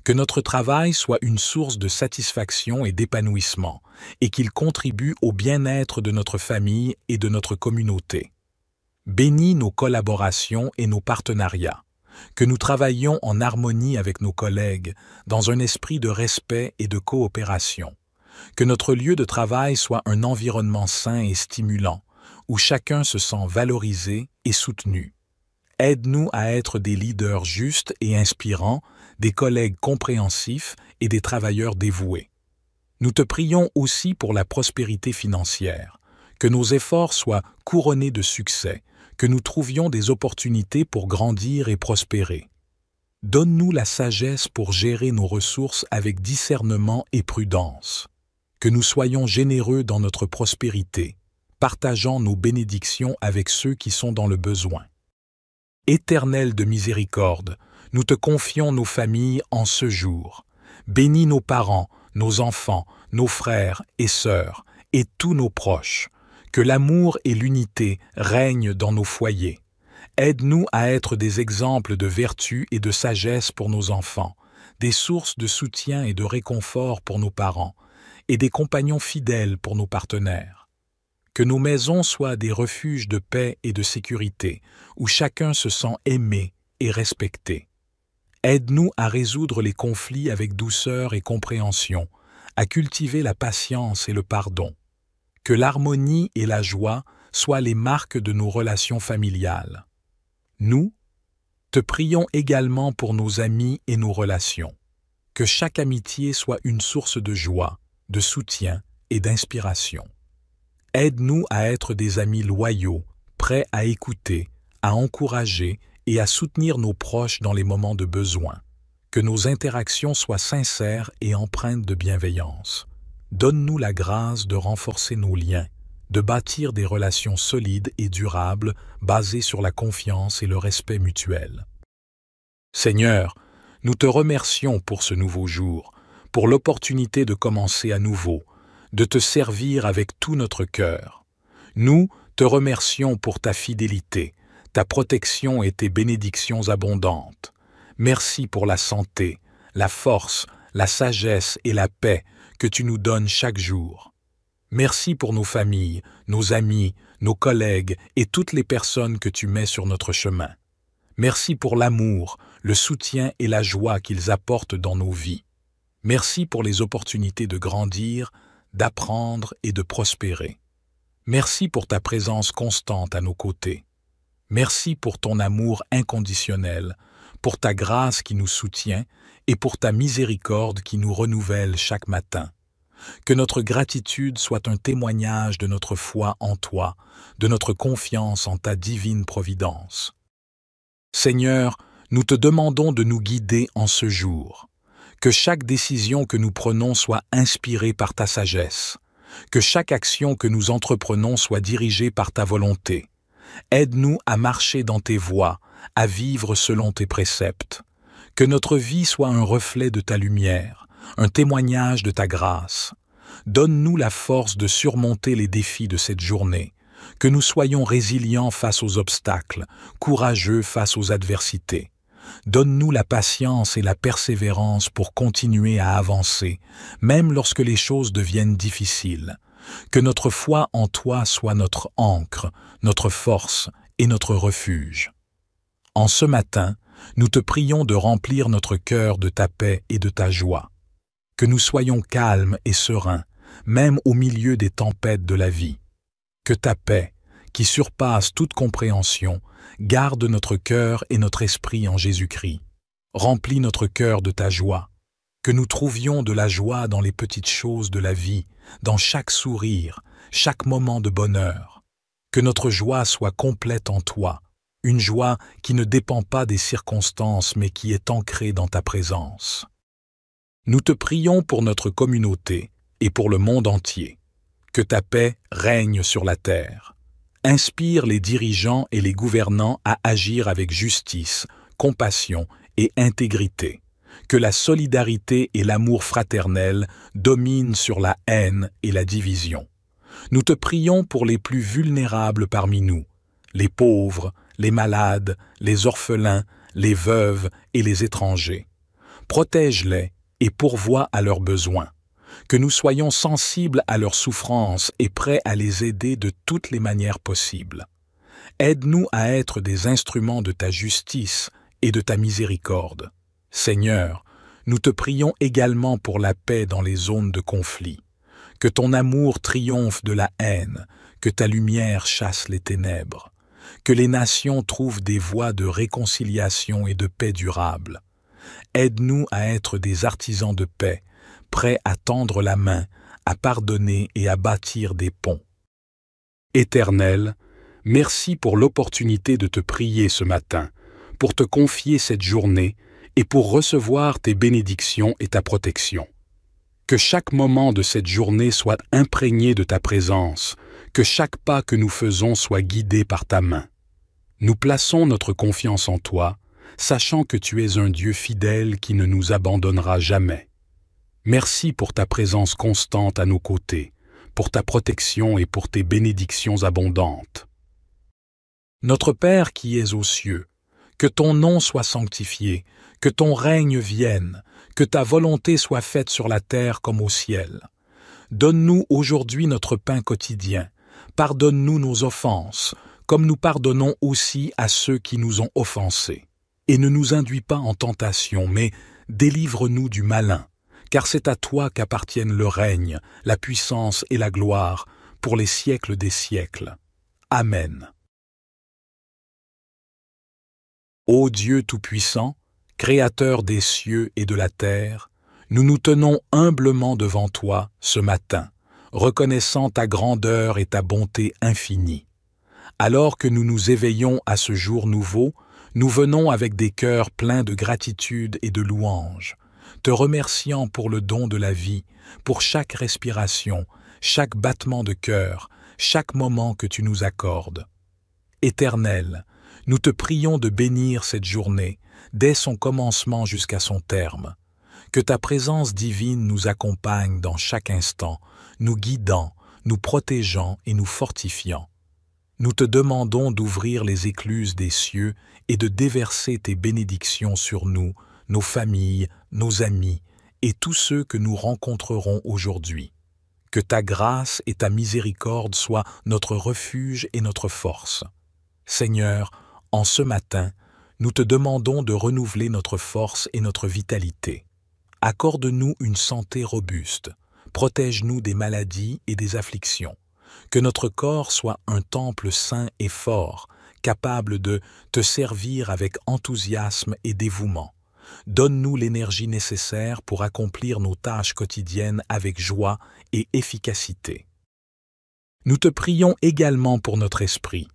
Que notre travail soit une source de satisfaction et d'épanouissement, et qu'il contribue au bien-être de notre famille et de notre communauté. Bénis nos collaborations et nos partenariats. Que nous travaillions en harmonie avec nos collègues, dans un esprit de respect et de coopération. Que notre lieu de travail soit un environnement sain et stimulant, où chacun se sent valorisé et soutenu. Aide-nous à être des leaders justes et inspirants, des collègues compréhensifs et des travailleurs dévoués. Nous te prions aussi pour la prospérité financière, que nos efforts soient couronnés de succès, que nous trouvions des opportunités pour grandir et prospérer. Donne-nous la sagesse pour gérer nos ressources avec discernement et prudence. Que nous soyons généreux dans notre prospérité, partageant nos bénédictions avec ceux qui sont dans le besoin. Éternel de miséricorde, nous te confions nos familles en ce jour. Bénis nos parents, nos enfants, nos frères et sœurs, et tous nos proches. Que l'amour et l'unité règnent dans nos foyers. Aide-nous à être des exemples de vertu et de sagesse pour nos enfants, des sources de soutien et de réconfort pour nos parents, et des compagnons fidèles pour nos partenaires. Que nos maisons soient des refuges de paix et de sécurité, où chacun se sent aimé et respecté. Aide-nous à résoudre les conflits avec douceur et compréhension, à cultiver la patience et le pardon. Que l'harmonie et la joie soient les marques de nos relations familiales. Nous te prions également pour nos amis et nos relations. Que chaque amitié soit une source de joie, de soutien et d'inspiration. Aide-nous à être des amis loyaux, prêts à écouter, à encourager et à soutenir nos proches dans les moments de besoin. Que nos interactions soient sincères et empreintes de bienveillance. Donne-nous la grâce de renforcer nos liens, de bâtir des relations solides et durables basées sur la confiance et le respect mutuel. Seigneur, nous te remercions pour ce nouveau jour, pour l'opportunité de commencer à nouveau, de te servir avec tout notre cœur. Nous te remercions pour ta fidélité, ta protection et tes bénédictions abondantes. Merci pour la santé, la force, la sagesse et la paix que tu nous donnes chaque jour. Merci pour nos familles, nos amis, nos collègues et toutes les personnes que tu mets sur notre chemin. Merci pour l'amour, le soutien et la joie qu'ils apportent dans nos vies. Merci pour les opportunités de grandir, d'apprendre et de prospérer. Merci pour ta présence constante à nos côtés. Merci pour ton amour inconditionnel, pour ta grâce qui nous soutient et pour ta miséricorde qui nous renouvelle chaque matin. Que notre gratitude soit un témoignage de notre foi en toi, de notre confiance en ta divine providence. Seigneur, nous te demandons de nous guider en ce jour. Que chaque décision que nous prenons soit inspirée par ta sagesse. Que chaque action que nous entreprenons soit dirigée par ta volonté. Aide-nous à marcher dans tes voies, à vivre selon tes préceptes. Que notre vie soit un reflet de ta lumière, un témoignage de ta grâce. Donne-nous la force de surmonter les défis de cette journée, que nous soyons résilients face aux obstacles, courageux face aux adversités. Donne-nous la patience et la persévérance pour continuer à avancer, même lorsque les choses deviennent difficiles. Que notre foi en toi soit notre ancre, notre force et notre refuge. En ce matin, nous te prions de remplir notre cœur de ta paix et de ta joie. Que nous soyons calmes et sereins, même au milieu des tempêtes de la vie. Que ta paix, qui surpasse toute compréhension, garde notre cœur et notre esprit en Jésus-Christ. Remplis notre cœur de ta joie. Que nous trouvions de la joie dans les petites choses de la vie, dans chaque sourire, chaque moment de bonheur. Que notre joie soit complète en toi, une joie qui ne dépend pas des circonstances mais qui est ancrée dans ta présence. Nous te prions pour notre communauté et pour le monde entier. Que ta paix règne sur la terre. Inspire les dirigeants et les gouvernants à agir avec justice, compassion et intégrité. Que la solidarité et l'amour fraternel dominent sur la haine et la division. Nous te prions pour les plus vulnérables parmi nous, les pauvres, les malades, les orphelins, les veuves et les étrangers. Protège-les et pourvois à leurs besoins. Que nous soyons sensibles à leurs souffrances et prêts à les aider de toutes les manières possibles. Aide-nous à être des instruments de ta justice et de ta miséricorde. Seigneur, nous te prions également pour la paix dans les zones de conflit. Que ton amour triomphe de la haine, que ta lumière chasse les ténèbres. Que les nations trouvent des voies de réconciliation et de paix durable. Aide-nous à être des artisans de paix, prêts à tendre la main, à pardonner et à bâtir des ponts. Éternel, merci pour l'opportunité de te prier ce matin, pour te confier cette journée et pour recevoir tes bénédictions et ta protection. Que chaque moment de cette journée soit imprégné de ta présence, que chaque pas que nous faisons soit guidé par ta main. Nous plaçons notre confiance en toi, sachant que tu es un Dieu fidèle qui ne nous abandonnera jamais. Merci pour ta présence constante à nos côtés, pour ta protection et pour tes bénédictions abondantes. Notre Père qui es aux cieux, que ton nom soit sanctifié, que ton règne vienne, que ta volonté soit faite sur la terre comme au ciel. Donne-nous aujourd'hui notre pain quotidien. Pardonne-nous nos offenses, comme nous pardonnons aussi à ceux qui nous ont offensés. Et ne nous induis pas en tentation, mais délivre-nous du malin, car c'est à toi qu'appartiennent le règne, la puissance et la gloire, pour les siècles des siècles. Amen. Ô Dieu Tout-Puissant, Créateur des cieux et de la terre, nous nous tenons humblement devant toi ce matin, reconnaissant ta grandeur et ta bonté infinie. Alors que nous nous éveillons à ce jour nouveau, nous venons avec des cœurs pleins de gratitude et de louange, te remerciant pour le don de la vie, pour chaque respiration, chaque battement de cœur, chaque moment que tu nous accordes. Éternel, nous te prions de bénir cette journée, dès son commencement jusqu'à son terme. Que ta présence divine nous accompagne dans chaque instant, nous guidant, nous protégeant et nous fortifiant. Nous te demandons d'ouvrir les écluses des cieux et de déverser tes bénédictions sur nous, nos familles, nos amis et tous ceux que nous rencontrerons aujourd'hui. Que ta grâce et ta miséricorde soient notre refuge et notre force. Seigneur, en ce matin, nous te demandons de renouveler notre force et notre vitalité. Accorde-nous une santé robuste, protège-nous des maladies et des afflictions. Que notre corps soit un temple saint et fort, capable de te servir avec enthousiasme et dévouement. Donne-nous l'énergie nécessaire pour accomplir nos tâches quotidiennes avec joie et efficacité. Nous te prions également pour notre esprit.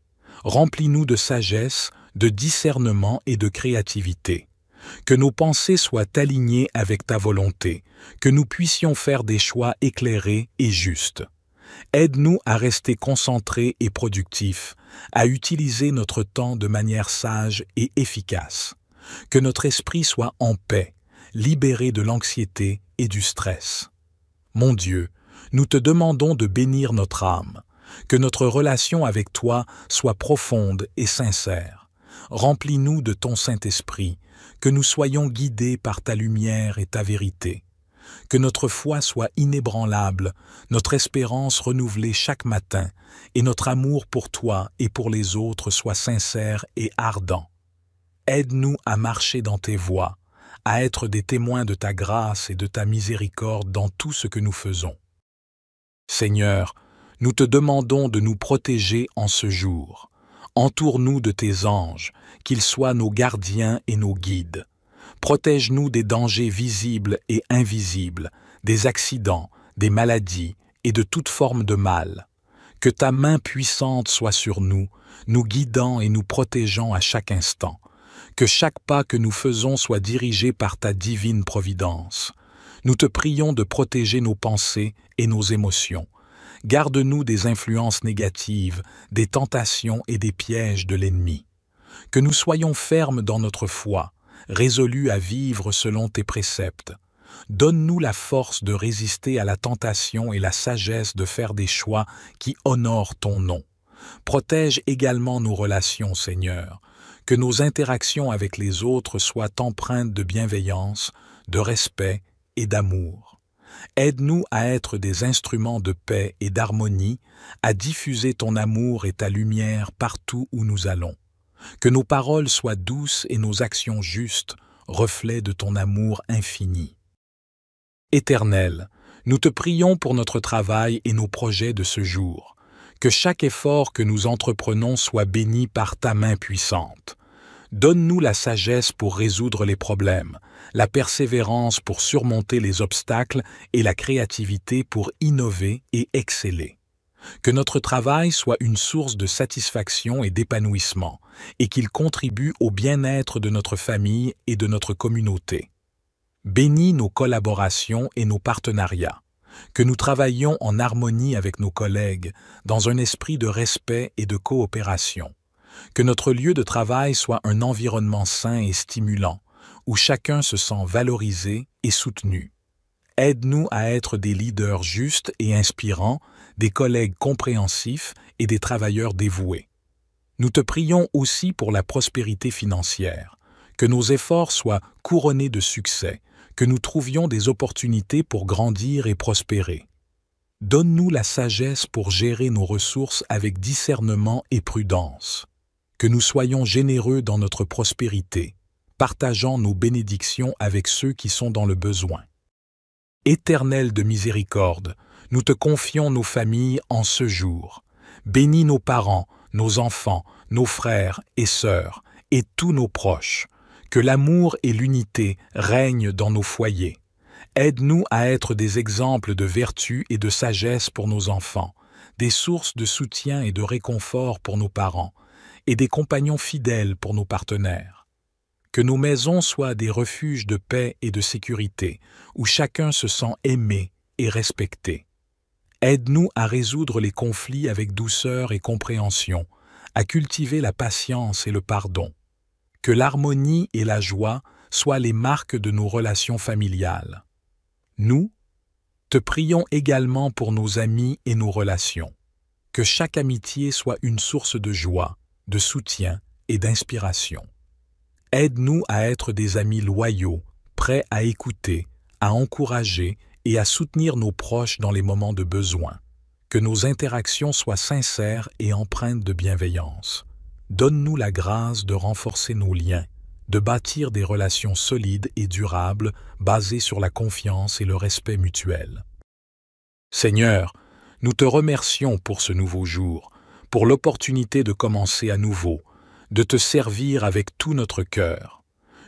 Remplis-nous de sagesse, de discernement et de créativité. Que nos pensées soient alignées avec ta volonté, que nous puissions faire des choix éclairés et justes. Aide-nous à rester concentrés et productifs, à utiliser notre temps de manière sage et efficace. Que notre esprit soit en paix, libéré de l'anxiété et du stress. Mon Dieu, nous te demandons de bénir notre âme, que notre relation avec toi soit profonde et sincère. Remplis-nous de ton Saint-Esprit, que nous soyons guidés par ta lumière et ta vérité. Que notre foi soit inébranlable, notre espérance renouvelée chaque matin, et notre amour pour toi et pour les autres soit sincère et ardent. Aide-nous à marcher dans tes voies, à être des témoins de ta grâce et de ta miséricorde dans tout ce que nous faisons. Seigneur, nous te demandons de nous protéger en ce jour. Entoure-nous de tes anges, qu'ils soient nos gardiens et nos guides. Protège-nous des dangers visibles et invisibles, des accidents, des maladies et de toute forme de mal. Que ta main puissante soit sur nous, nous guidant et nous protégeant à chaque instant. Que chaque pas que nous faisons soit dirigé par ta divine providence. Nous te prions de protéger nos pensées et nos émotions. Garde-nous des influences négatives, des tentations et des pièges de l'ennemi. Que nous soyons fermes dans notre foi, résolus à vivre selon tes préceptes. Donne-nous la force de résister à la tentation et la sagesse de faire des choix qui honorent ton nom. Protège également nos relations, Seigneur. Que nos interactions avec les autres soient empreintes de bienveillance, de respect et d'amour. Aide-nous à être des instruments de paix et d'harmonie, à diffuser ton amour et ta lumière partout où nous allons. Que nos paroles soient douces et nos actions justes, reflets de ton amour infini. Éternel, nous te prions pour notre travail et nos projets de ce jour. Que chaque effort que nous entreprenons soit béni par ta main puissante. Donne-nous la sagesse pour résoudre les problèmes, la persévérance pour surmonter les obstacles et la créativité pour innover et exceller. Que notre travail soit une source de satisfaction et d'épanouissement, et qu'il contribue au bien-être de notre famille et de notre communauté. Bénis nos collaborations et nos partenariats. Que nous travaillions en harmonie avec nos collègues, dans un esprit de respect et de coopération. Que notre lieu de travail soit un environnement sain et stimulant, où chacun se sent valorisé et soutenu. Aide-nous à être des leaders justes et inspirants, des collègues compréhensifs et des travailleurs dévoués. Nous te prions aussi pour la prospérité financière, que nos efforts soient couronnés de succès, que nous trouvions des opportunités pour grandir et prospérer. Donne-nous la sagesse pour gérer nos ressources avec discernement et prudence. Que nous soyons généreux dans notre prospérité, partageant nos bénédictions avec ceux qui sont dans le besoin. Éternel de miséricorde, nous te confions nos familles en ce jour. Bénis nos parents, nos enfants, nos frères et sœurs, et tous nos proches. Que l'amour et l'unité règnent dans nos foyers. Aide-nous à être des exemples de vertu et de sagesse pour nos enfants, des sources de soutien et de réconfort pour nos parents, et des compagnons fidèles pour nos partenaires. Que nos maisons soient des refuges de paix et de sécurité, où chacun se sent aimé et respecté. Aide-nous à résoudre les conflits avec douceur et compréhension, à cultiver la patience et le pardon. Que l'harmonie et la joie soient les marques de nos relations familiales. Nous te prions également pour nos amis et nos relations. Que chaque amitié soit une source de joie, de soutien et d'inspiration. Aide-nous à être des amis loyaux, prêts à écouter, à encourager et à soutenir nos proches dans les moments de besoin. Que nos interactions soient sincères et empreintes de bienveillance. Donne-nous la grâce de renforcer nos liens, de bâtir des relations solides et durables basées sur la confiance et le respect mutuel. Seigneur, nous te remercions pour ce nouveau jour, pour l'opportunité de commencer à nouveau, de te servir avec tout notre cœur.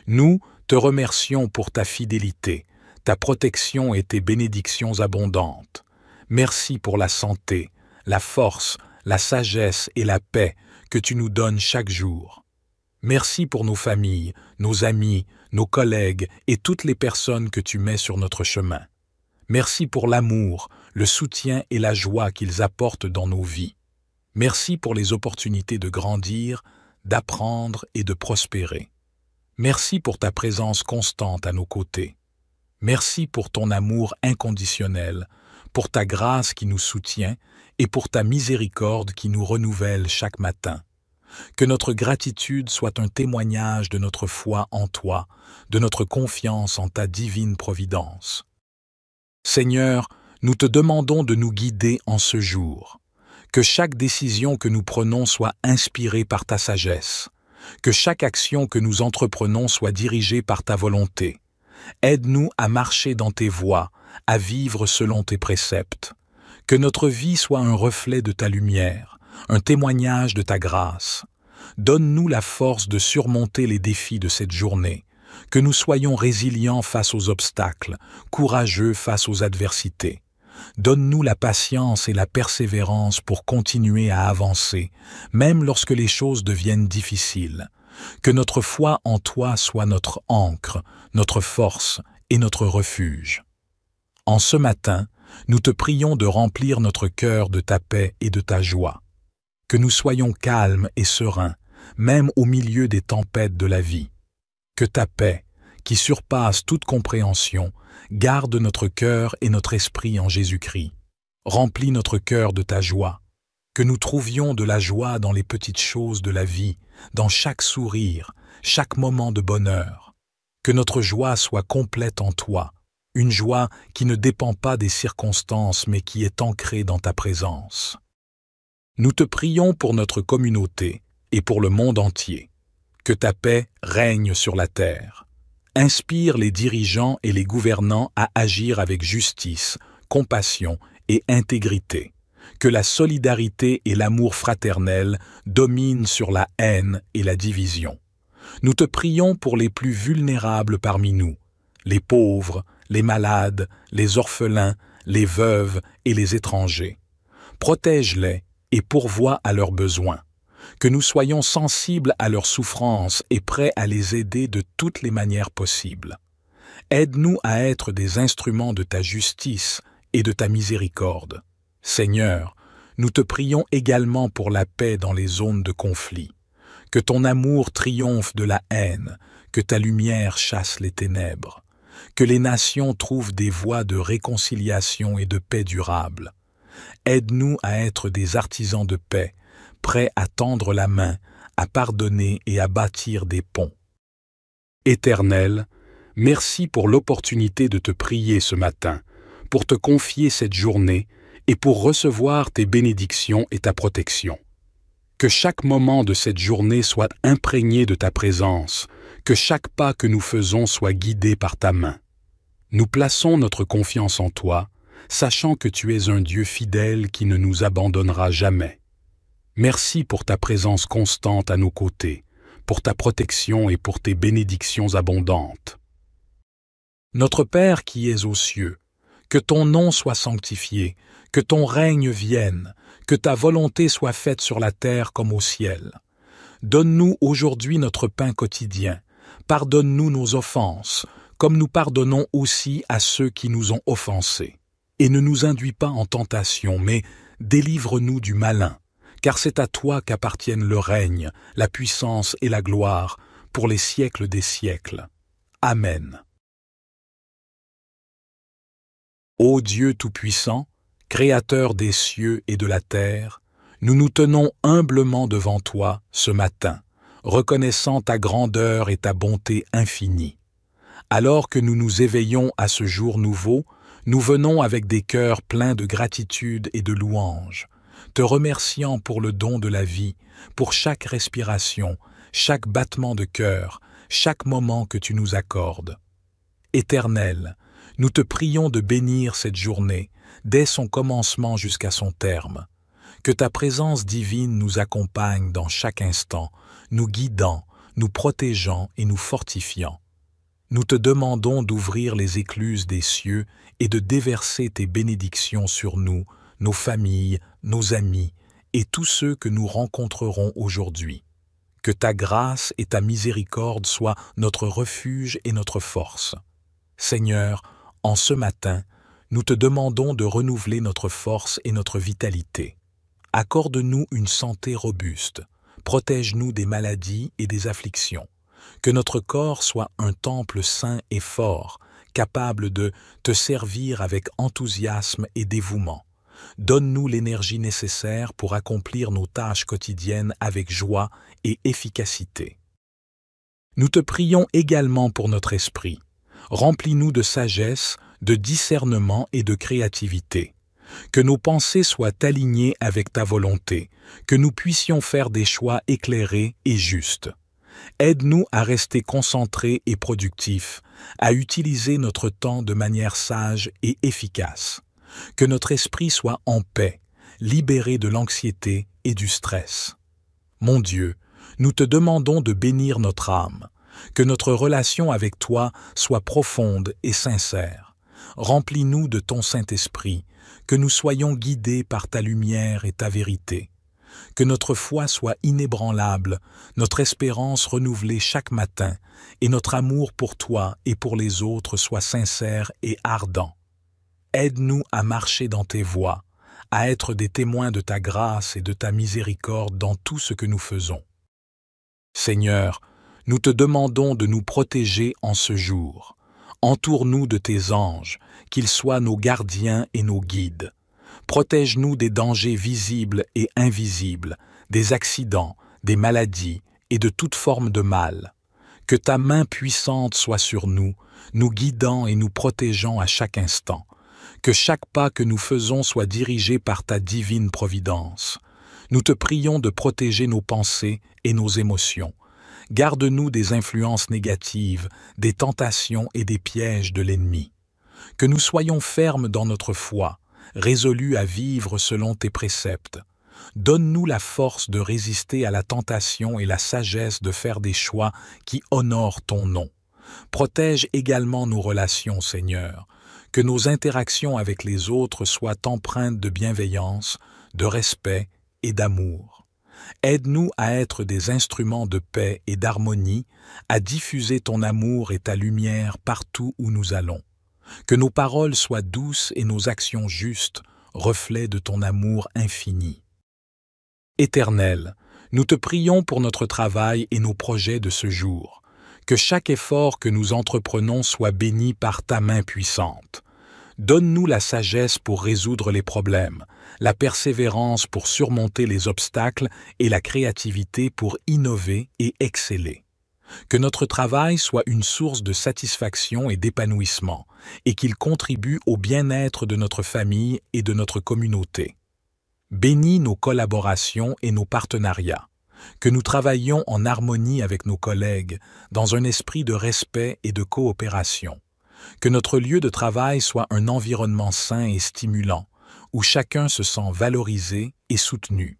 Nous te remercions pour ta fidélité, ta protection et tes bénédictions abondantes. Merci pour la santé, la force, la sagesse et la paix que tu nous donnes chaque jour. Merci pour nos familles, nos amis, nos collègues et toutes les personnes que tu mets sur notre chemin. Merci pour l'amour, le soutien et la joie qu'ils apportent dans nos vies. Merci pour les opportunités de grandir, d'apprendre et de prospérer. Merci pour ta présence constante à nos côtés. Merci pour ton amour inconditionnel, pour ta grâce qui nous soutient et pour ta miséricorde qui nous renouvelle chaque matin. Que notre gratitude soit un témoignage de notre foi en toi, de notre confiance en ta divine providence. Seigneur, nous te demandons de nous guider en ce jour. Que chaque décision que nous prenons soit inspirée par ta sagesse. Que chaque action que nous entreprenons soit dirigée par ta volonté. Aide-nous à marcher dans tes voies, à vivre selon tes préceptes. Que notre vie soit un reflet de ta lumière, un témoignage de ta grâce. Donne-nous la force de surmonter les défis de cette journée. Que nous soyons résilients face aux obstacles, courageux face aux adversités. Donne-nous la patience et la persévérance pour continuer à avancer, même lorsque les choses deviennent difficiles. Que notre foi en toi soit notre ancre, notre force et notre refuge. En ce matin, nous te prions de remplir notre cœur de ta paix et de ta joie. Que nous soyons calmes et sereins, même au milieu des tempêtes de la vie. Que ta paix, qui surpasse toute compréhension, garde notre cœur et notre esprit en Jésus-Christ. Remplis notre cœur de ta joie. Que nous trouvions de la joie dans les petites choses de la vie, dans chaque sourire, chaque moment de bonheur. Que notre joie soit complète en toi, une joie qui ne dépend pas des circonstances mais qui est ancrée dans ta présence. Nous te prions pour notre communauté et pour le monde entier. Que ta paix règne sur la terre. Inspire les dirigeants et les gouvernants à agir avec justice, compassion et intégrité. Que la solidarité et l'amour fraternel dominent sur la haine et la division. Nous te prions pour les plus vulnérables parmi nous, les pauvres, les malades, les orphelins, les veuves et les étrangers. Protège-les et pourvois à leurs besoins. Que nous soyons sensibles à leurs souffrances et prêts à les aider de toutes les manières possibles. Aide-nous à être des instruments de ta justice et de ta miséricorde. Seigneur, nous te prions également pour la paix dans les zones de conflit. Que ton amour triomphe de la haine, que ta lumière chasse les ténèbres. Que les nations trouvent des voies de réconciliation et de paix durable. Aide-nous à être des artisans de paix, prêts à tendre la main, à pardonner et à bâtir des ponts. Éternel, merci pour l'opportunité de te prier ce matin, pour te confier cette journée et pour recevoir tes bénédictions et ta protection. Que chaque moment de cette journée soit imprégné de ta présence, que chaque pas que nous faisons soit guidé par ta main. Nous plaçons notre confiance en toi, sachant que tu es un Dieu fidèle qui ne nous abandonnera jamais. Merci pour ta présence constante à nos côtés, pour ta protection et pour tes bénédictions abondantes. Notre Père qui es aux cieux, que ton nom soit sanctifié, que ton règne vienne, que ta volonté soit faite sur la terre comme au ciel. Donne-nous aujourd'hui notre pain quotidien. Pardonne-nous nos offenses, comme nous pardonnons aussi à ceux qui nous ont offensés. Et ne nous induis pas en tentation, mais délivre-nous du malin, car c'est à toi qu'appartiennent le règne, la puissance et la gloire, pour les siècles des siècles. Amen. Ô Dieu Tout-Puissant, Créateur des cieux et de la terre, nous nous tenons humblement devant toi ce matin, reconnaissant ta grandeur et ta bonté infinie. Alors que nous nous éveillons à ce jour nouveau, nous venons avec des cœurs pleins de gratitude et de louange, te remerciant pour le don de la vie, pour chaque respiration, chaque battement de cœur, chaque moment que tu nous accordes. Éternel, nous te prions de bénir cette journée, dès son commencement jusqu'à son terme. Que ta présence divine nous accompagne dans chaque instant, nous guidant, nous protégeant et nous fortifiant. Nous te demandons d'ouvrir les écluses des cieux et de déverser tes bénédictions sur nous, nos familles, nos amis et tous ceux que nous rencontrerons aujourd'hui. Que ta grâce et ta miséricorde soient notre refuge et notre force. Seigneur, en ce matin, nous te demandons de renouveler notre force et notre vitalité. Accorde-nous une santé robuste, protège-nous des maladies et des afflictions. Que notre corps soit un temple saint et fort, capable de te servir avec enthousiasme et dévouement. Donne-nous l'énergie nécessaire pour accomplir nos tâches quotidiennes avec joie et efficacité. Nous te prions également pour notre esprit. Remplis-nous de sagesse, de discernement et de créativité. Que nos pensées soient alignées avec ta volonté, que nous puissions faire des choix éclairés et justes. Aide-nous à rester concentrés et productifs, à utiliser notre temps de manière sage et efficace. Que notre esprit soit en paix, libéré de l'anxiété et du stress. Mon Dieu, nous te demandons de bénir notre âme, que notre relation avec toi soit profonde et sincère. Remplis-nous de ton Saint-Esprit, que nous soyons guidés par ta lumière et ta vérité. Que notre foi soit inébranlable, notre espérance renouvelée chaque matin, et notre amour pour toi et pour les autres soit sincère et ardent. Aide-nous à marcher dans tes voies, à être des témoins de ta grâce et de ta miséricorde dans tout ce que nous faisons. Seigneur, nous te demandons de nous protéger en ce jour. Entoure-nous de tes anges, qu'ils soient nos gardiens et nos guides. Protège-nous des dangers visibles et invisibles, des accidents, des maladies et de toute forme de mal. Que ta main puissante soit sur nous, nous guidant et nous protégeant à chaque instant. Que chaque pas que nous faisons soit dirigé par ta divine providence. Nous te prions de protéger nos pensées et nos émotions. Garde-nous des influences négatives, des tentations et des pièges de l'ennemi. Que nous soyons fermes dans notre foi, résolus à vivre selon tes préceptes. Donne-nous la force de résister à la tentation et la sagesse de faire des choix qui honorent ton nom. Protège également nos relations, Seigneur. Que nos interactions avec les autres soient empreintes de bienveillance, de respect et d'amour. Aide-nous à être des instruments de paix et d'harmonie, à diffuser ton amour et ta lumière partout où nous allons. Que nos paroles soient douces et nos actions justes, reflets de ton amour infini. Éternel, nous te prions pour notre travail et nos projets de ce jour. Que chaque effort que nous entreprenons soit béni par ta main puissante. Donne-nous la sagesse pour résoudre les problèmes, la persévérance pour surmonter les obstacles et la créativité pour innover et exceller. Que notre travail soit une source de satisfaction et d'épanouissement, et qu'il contribue au bien-être de notre famille et de notre communauté. Bénis nos collaborations et nos partenariats. Que nous travaillions en harmonie avec nos collègues, dans un esprit de respect et de coopération. Que notre lieu de travail soit un environnement sain et stimulant, où chacun se sent valorisé et soutenu.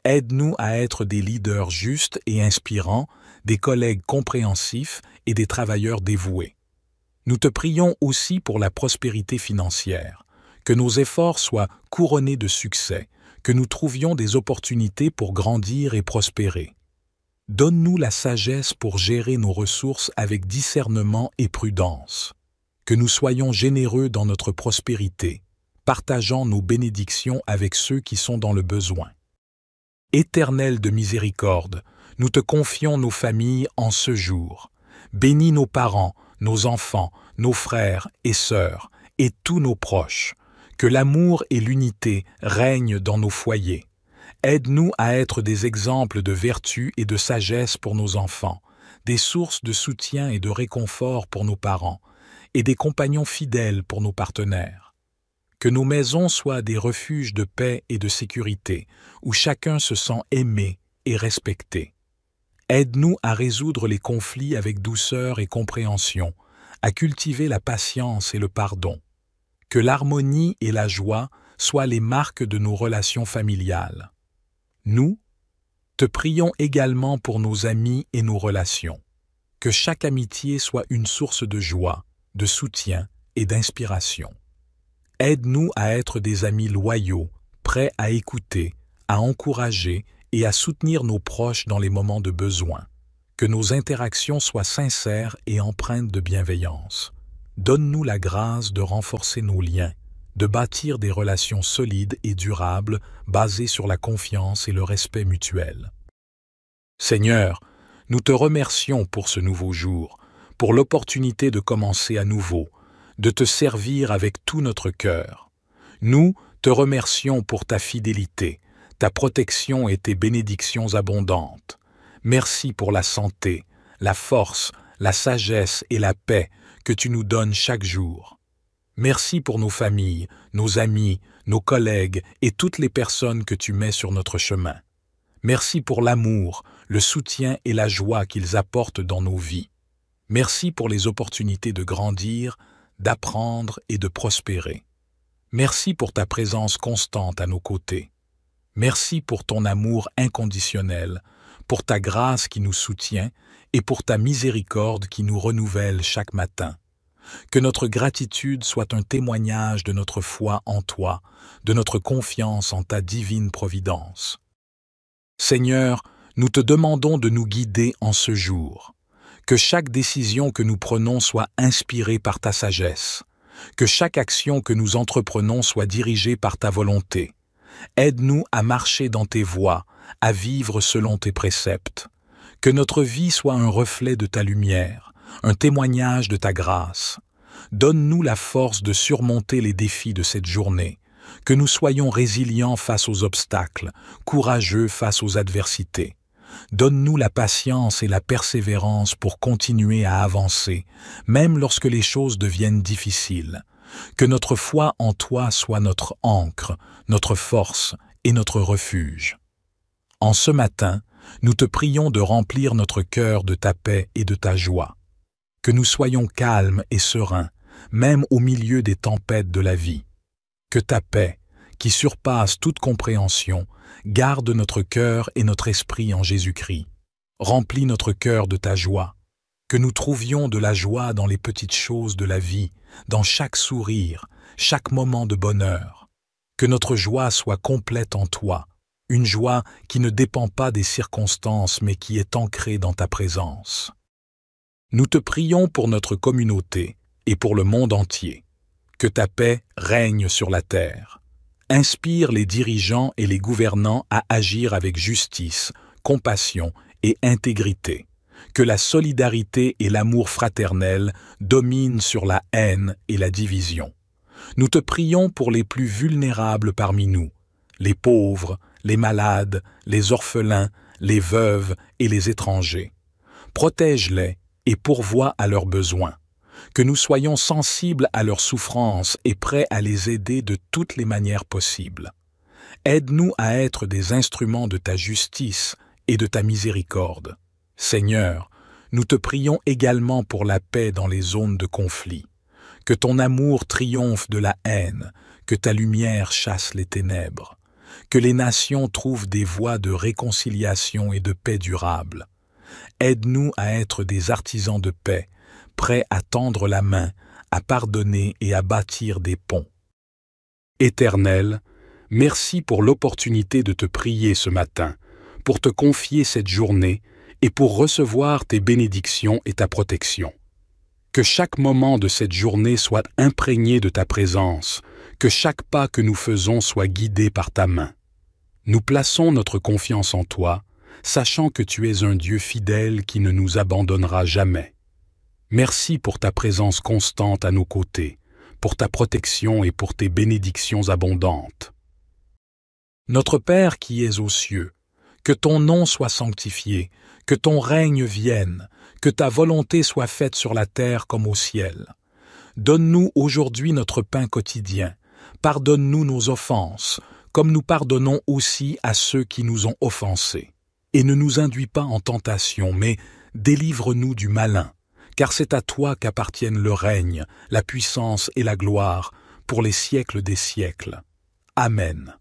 Aide-nous à être des leaders justes et inspirants, des collègues compréhensifs et des travailleurs dévoués. Nous te prions aussi pour la prospérité financière, que nos efforts soient couronnés de succès, que nous trouvions des opportunités pour grandir et prospérer. Donne-nous la sagesse pour gérer nos ressources avec discernement et prudence. Que nous soyons généreux dans notre prospérité, partageant nos bénédictions avec ceux qui sont dans le besoin. Éternel de miséricorde, nous te confions nos familles en ce jour. Bénis nos parents, nos enfants, nos frères et sœurs, et tous nos proches. Que l'amour et l'unité règnent dans nos foyers. Aide-nous à être des exemples de vertu et de sagesse pour nos enfants, des sources de soutien et de réconfort pour nos parents, et des compagnons fidèles pour nos partenaires. Que nos maisons soient des refuges de paix et de sécurité, où chacun se sent aimé et respecté. Aide-nous à résoudre les conflits avec douceur et compréhension, à cultiver la patience et le pardon. que l'harmonie et la joie soient les marques de nos relations familiales. Nous te prions également pour nos amis et nos relations. Que chaque amitié soit une source de joie, de soutien et d'inspiration. Aide-nous à être des amis loyaux, prêts à écouter, à encourager et à soutenir nos proches dans les moments de besoin. Que nos interactions soient sincères et empreintes de bienveillance. Donne-nous la grâce de renforcer nos liens, de bâtir des relations solides et durables basées sur la confiance et le respect mutuel. Seigneur, nous te remercions pour ce nouveau jour, pour l'opportunité de commencer à nouveau, de te servir avec tout notre cœur. Nous te remercions pour ta fidélité, ta protection et tes bénédictions abondantes. Merci pour la santé, la force, la sagesse et la paix que tu nous donnes chaque jour. Merci pour nos familles, nos amis, nos collègues et toutes les personnes que tu mets sur notre chemin. Merci pour l'amour, le soutien et la joie qu'ils apportent dans nos vies. Merci pour les opportunités de grandir, d'apprendre et de prospérer. Merci pour ta présence constante à nos côtés. Merci pour ton amour inconditionnel, pour ta grâce qui nous soutient et pour ta miséricorde qui nous renouvelle chaque matin. Que notre gratitude soit un témoignage de notre foi en toi, de notre confiance en ta divine providence. Seigneur, nous te demandons de nous guider en ce jour. Que chaque décision que nous prenons soit inspirée par ta sagesse. Que chaque action que nous entreprenons soit dirigée par ta volonté. Aide-nous à marcher dans tes voies, à vivre selon tes préceptes. Que notre vie soit un reflet de ta lumière, un témoignage de ta grâce. Donne-nous la force de surmonter les défis de cette journée. Que nous soyons résilients face aux obstacles, courageux face aux adversités. Donne-nous la patience et la persévérance pour continuer à avancer, même lorsque les choses deviennent difficiles. Que notre foi en toi soit notre ancre, notre force et notre refuge. En ce matin, nous te prions de remplir notre cœur de ta paix et de ta joie. Que nous soyons calmes et sereins, même au milieu des tempêtes de la vie. Que ta paix, qui surpasse toute compréhension, garde notre cœur et notre esprit en Jésus-Christ. Remplis notre cœur de ta joie. Que nous trouvions de la joie dans les petites choses de la vie, dans chaque sourire, chaque moment de bonheur. Que notre joie soit complète en toi, une joie qui ne dépend pas des circonstances mais qui est ancrée dans ta présence. Nous te prions pour notre communauté et pour le monde entier. Que ta paix règne sur la terre. Inspire les dirigeants et les gouvernants à agir avec justice, compassion et intégrité. Que la solidarité et l'amour fraternel dominent sur la haine et la division. Nous te prions pour les plus vulnérables parmi nous, les pauvres, les malades, les orphelins, les veuves et les étrangers. Protège-les et pourvois à leurs besoins. Que nous soyons sensibles à leurs souffrances et prêts à les aider de toutes les manières possibles. Aide-nous à être des instruments de ta justice et de ta miséricorde. Seigneur, nous te prions également pour la paix dans les zones de conflit. Que ton amour triomphe de la haine, que ta lumière chasse les ténèbres. Que les nations trouvent des voies de réconciliation et de paix durable. Aide-nous à être des artisans de paix, prêts à tendre la main, à pardonner et à bâtir des ponts. Éternel, merci pour l'opportunité de te prier ce matin, pour te confier cette journée et pour recevoir tes bénédictions et ta protection. Que chaque moment de cette journée soit imprégné de ta présence, que chaque pas que nous faisons soit guidé par ta main. Nous plaçons notre confiance en toi, sachant que tu es un Dieu fidèle qui ne nous abandonnera jamais. Merci pour ta présence constante à nos côtés, pour ta protection et pour tes bénédictions abondantes. Notre Père qui es aux cieux, que ton nom soit sanctifié, que ton règne vienne, que ta volonté soit faite sur la terre comme au ciel. Donne-nous aujourd'hui notre pain quotidien. Pardonne-nous nos offenses, comme nous pardonnons aussi à ceux qui nous ont offensés. Et ne nous induis pas en tentation, mais délivre-nous du malin. Car c'est à toi qu'appartiennent le règne, la puissance et la gloire, pour les siècles des siècles. Amen.